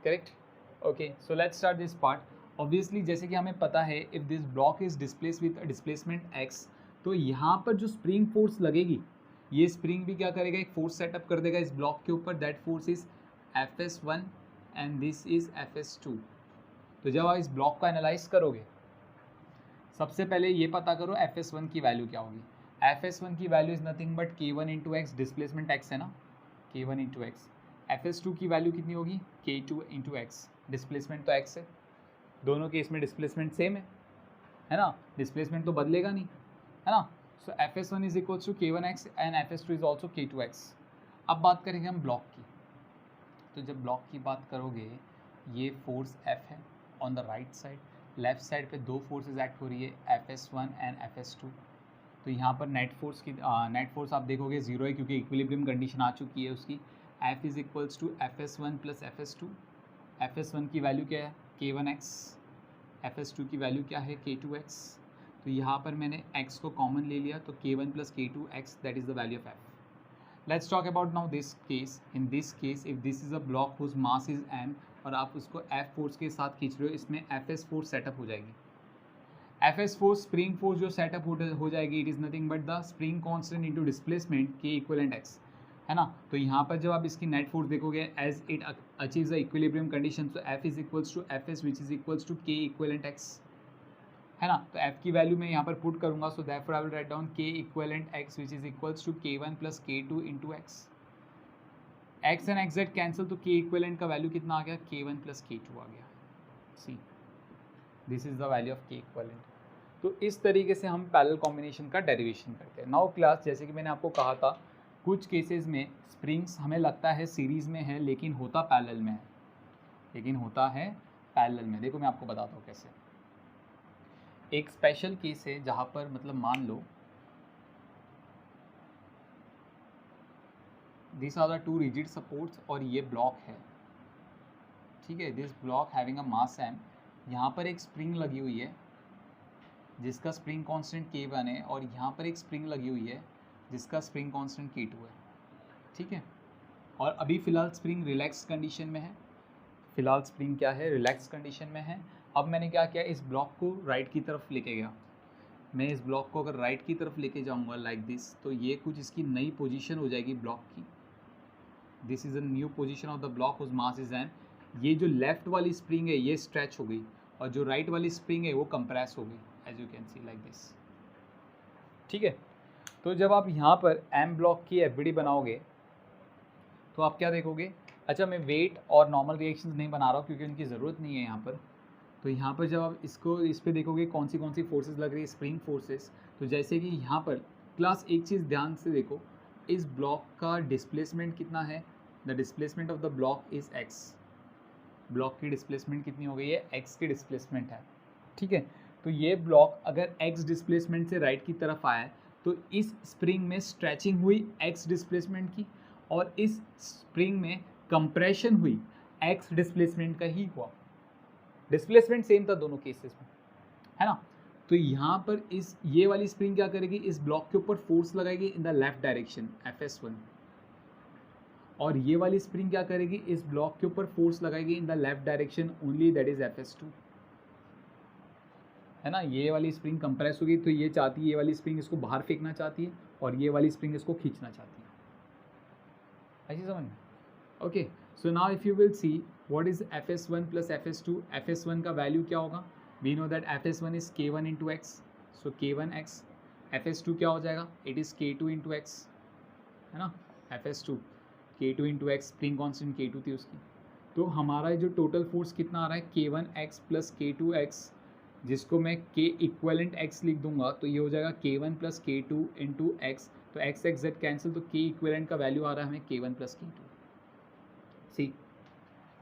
correct. Okay, so let's start this part. Obviously जैसे कि हमें पता है, if this block is displace with displacement x, तो यहाँ पर जो स्प्रिंग फोर्स लगेगी, ये स्प्रिंग भी क्या करेगा, एक फोर्स सेटअप कर देगा इस ब्लॉक के ऊपर। That force is Fs1 and this is Fs2। तो जब आप इस ब्लॉक को एनालाइज करोगे, सबसे पहले ये पता करो Fs1 की वैल्यू क्या होगी। Fs1 की value is nothing but k1 into x, displacement x है ना, k1 इंटू एक्स। Fs2 की वैल्यू कितनी होगी, k2 इंटू एक्स, डिस्प्लेसमेंट तो x है, दोनों केस में डिस्प्लेसमेंट सेम है ना, डिस्प्लेसमेंट तो बदलेगा नहीं, है ना। So Fs1 is equals to k1x and Fs2 is also k2x। अब बात करेंगे हम ब्लॉक की। तो जब ब्लॉक की बात करोगे, ये फोर्स F है on the right side, left side पे दो फोर्सेज एक्ट हो रही है, Fs1 एंड Fs2। तो यहाँ पर नेट फोर्स आप देखोगे जीरो है, क्योंकि इक्विलिब्रियम कंडीशन आ चुकी है उसकी। F is equals to Fs1 plus Fs2। Fs1 की वैल्यू क्या है, k1x, Fs2 की वैल्यू क्या है, k2x। तो यहाँ पर मैंने x को कॉमन ले लिया, तो k1 plus k2x, that is the value of f। Let's talk about now this case. In this case if this is a block whose mass is m और आप उसको f फोर्स के साथ खींच रहे हो, इसमें Fs फोर्स सेटअप हो जाएगी। Fs फोर्स स्प्रिंग फोर्स जो सेटअप हो जाएगी, it is nothing but the spring constant into displacement k equivalent x, है ना। तो यहाँ पर जब आप इसकी नेट फोर्स देखोगे, as it achieves the equilibrium condition, so F is equals to Fs which is equals to k equivalent x, है ना। तो F की वैल्यू मैं यहाँ पर पुट करूँगा, so therefore I will write down k equivalent x which is equals to k1 plus k2 into x। x and x cancel, तो k equivalent का वैल्यू कितना आ गया, k1 प्लस k2 आ गया। See, this is the value of k equivalent. तो इस तरीके से हम पैरेलल कॉम्बिनेशन का डेरिवेशन करते हैं। नाउ क्लास, जैसे कि मैंने आपको कहा था, कुछ केसेस में स्प्रिंग्स हमें लगता है सीरीज़ में है लेकिन होता पैरेलल में है, देखो मैं आपको बताता हूँ कैसे। एक स्पेशल केस है जहाँ पर मतलब मान लो this are the two rigid supports और ये ब्लॉक है, ठीक है। This block having a mass m, यहाँ पर एक स्प्रिंग लगी हुई है जिसका स्प्रिंग कांस्टेंट K1 है और यहाँ पर एक स्प्रिंग लगी हुई है जिसका स्प्रिंग कांस्टेंट K2 है, ठीक है। और अभी फ़िलहाल स्प्रिंग रिलैक्स कंडीशन में है, फ़िलहाल स्प्रिंग क्या है, रिलैक्स कंडीशन में है। अब मैंने क्या किया, इस ब्लॉक को राइट की तरफ लेके गया। मैं इस ब्लॉक को अगर राइट की तरफ लेके जाऊंगा लाइक दिस, तो ये कुछ इसकी नई पोजीशन हो जाएगी ब्लॉक की। This is a new position of the block whose mass is m। ये जो लेफ्ट वाली स्प्रिंग है ये स्ट्रेच हो गई और जो राइट वाली स्प्रिंग है वो कंप्रेस हो गई, as you can see like this, ठीक है। तो जब आप यहाँ पर m ब्लॉक की एफबीडी बनाओगे तो आप क्या देखोगे, अच्छा मैं वेट और नॉर्मल रिएक्शंस नहीं बना रहा हूँ क्योंकि उनकी ज़रूरत नहीं है यहाँ पर। तो यहाँ पर जब आप इसको इस पर देखोगे कौन सी फोर्सेस लग रही है, स्प्रिंग फोर्सेस। तो जैसे कि यहाँ पर क्लास एक चीज़ ध्यान से देखो, इस ब्लॉक का डिस्प्लेसमेंट कितना है, the displacement of the block is x। Block की डिस्प्लेसमेंट कितनी हो गई है, x की डिस्प्लेसमेंट है, ठीक है। तो ये ब्लॉक अगर x डिस्प्लेसमेंट से राइट की तरफ आया है तो इस स्प्रिंग में स्ट्रेचिंग हुई x डिस्प्लेसमेंट की और इस स्प्रिंग में कंप्रेशन हुई x डिस्प्लेसमेंट का ही हुआ। डिस्प्लेसमेंट सेम था दोनों केसेस में, है ना। तो यहाँ पर इस ये वाली स्प्रिंग क्या करेगी, इस ब्लॉक के ऊपर फोर्स लगाएगी in the left direction Fs1, और ये वाली स्प्रिंग क्या करेगी, इस ब्लॉक के ऊपर फोर्स लगाएगी in the left direction only, that is Fs2, है ना। ये वाली स्प्रिंग कंप्रेस होगी तो ये चाहती है, ये वाली स्प्रिंग इसको बाहर फेंकना चाहती है और ये वाली स्प्रिंग इसको खींचना चाहती है, ऐसी समझ में। Okay, so now if you will see what is Fs1 plus Fs2। Fs1 का वैल्यू क्या होगा, we know that Fs1 is K1 into x, so K1x। Fs2 क्या हो जाएगा, it is K2 into x, है ना। Fs2 K2 into x, spring constant K2 थी उसकी। तो हमारा जो टोटल फोर्स कितना आ रहा है, K1x प्लस K2x, जिसको मैं K इक्वलेंट x लिख दूंगा तो ये हो जाएगा K1 plus K2 into x. तो x x z कैंसिल, तो K इक्वलेंट का वैल्यू आ रहा है हमें K1 प्लस K2। सी,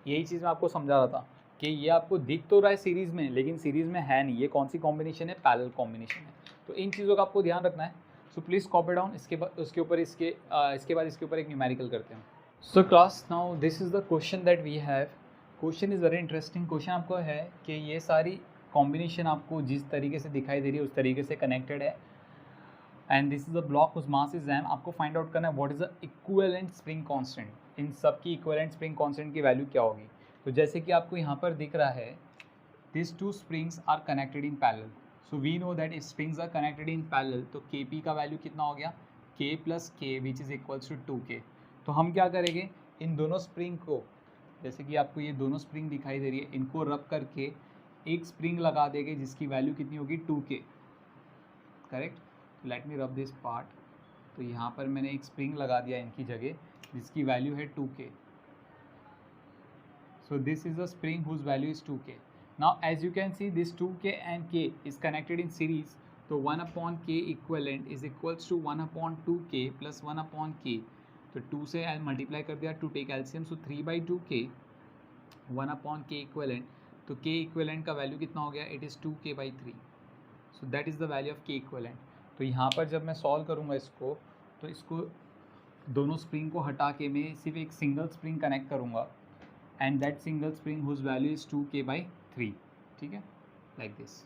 यही चीज़ मैं आपको समझा रहा था कि ये आपको दिख तो रहा है सीरीज़ में, लेकिन सीरीज़ में है नहीं। ये कौन सी कॉम्बिनेशन है, पैरेलल कॉम्बिनेशन है। तो इन चीज़ों का आपको ध्यान रखना है। So please copy down. इसके बाद उसके ऊपर इसके बाद इसके ऊपर एक न्यूमेरिकल करते हैं। So class, now this is the question that we have. Question is very interesting. Question आपको है कि ये सारी कॉम्बिनेशन आपको जिस तरीके से दिखाई दे रही है उस तरीके से कनेक्टेड है, and this is the block whose mass is m। आपको फाइंड आउट करना है what is the equivalent spring constant. इन सब की इक्विवेलेंट स्प्रिंग कांस्टेंट की वैल्यू क्या होगी। तो जैसे कि आपको यहाँ पर दिख रहा है, this two springs are connected in parallel. So we know that if springs are connected in parallel तो Kp का वैल्यू कितना हो गया, K plus K which is equals to 2K। तो हम क्या करेंगे, इन दोनों स्प्रिंग को, जैसे कि आपको ये दोनों स्प्रिंग दिखाई दे रही है, इनको रब करके एक स्प्रिंग लगा देंगे जिसकी वैल्यू कितनी होगी 2K, correct. Late me rub this part. तो यहाँ पर मैंने एक स्प्रिंग लगा दिया इनकी जगह जिसकी वैल्यू है 2K। So this is the spring whose value is 2K। Now as you can see this 2K and K is connected in series. तो 1/K equivalent is equals to 1/2K plus 1/K। तो 2 से multiply कर दिया to take LCM, so 3/2K 1/K equivalent. तो K equivalent का value कितना हो गया, it is 2K/3। So that is the value of K equivalent. तो यहाँ पर जब मैं सॉल्व करूँगा इसको, तो इसको दोनों स्प्रिंग को हटा के मैं सिर्फ एक सिंगल स्प्रिंग कनेक्ट करूँगा, and that single spring whose value is 2K/3, ठीक है, like this.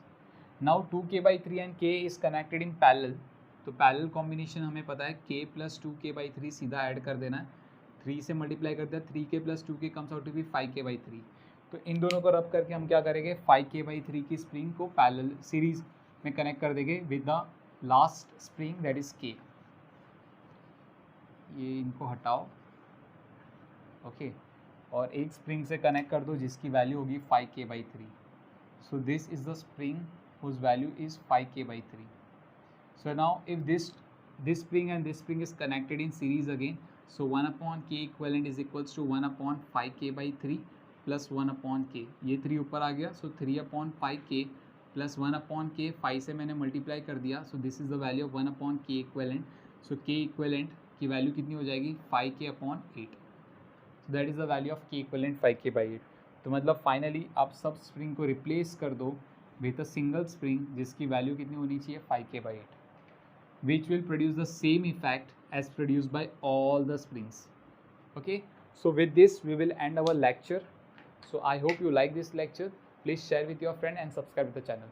Now 2K/3 and K is connected in parallel. तो पैरेलल कॉम्बिनेशन हमें पता है K प्लस 2K/3 सीधा ऐड कर देना है, 3 से मल्टीप्लाई कर दिया, 3K plus 2K comes out to be 5K/3। तो इन दोनों को रब करके हम क्या करेंगे, 5K/3 की स्प्रिंग को पैरेलल सीरीज में कनेक्ट कर देंगे with the last spring that is K। ये इनको हटाओ, ओके, और एक स्प्रिंग से कनेक्ट कर दो जिसकी वैल्यू होगी 5K/3। So this is the spring whose value is 5K/3। So now if this spring and this spring is connected in series again, so 1/K equivalent is equals to 1/5K/3 plus 1/K। ये 3 ऊपर आ गया, सो 3/5K plus 1/K, 5 से मैंने multiply कर दिया, सो this is the value of 1/K equivalent. So K equivalent की value कितनी हो जाएगी, 5K/8। So that is the value of K equivalent 5K/8। तो मतलब फाइनली आप सब स्प्रिंग को रिप्लेस कर दो विथ अ सिंगल स्प्रिंग जिसकी वैल्यू कितनी होनी चाहिए, 5K/8, which will produce the same effect as produce by all the springs. Okay, so with this we will end our lecture. So I hope you like this lecture. Please share with your friend and subscribe to the channel.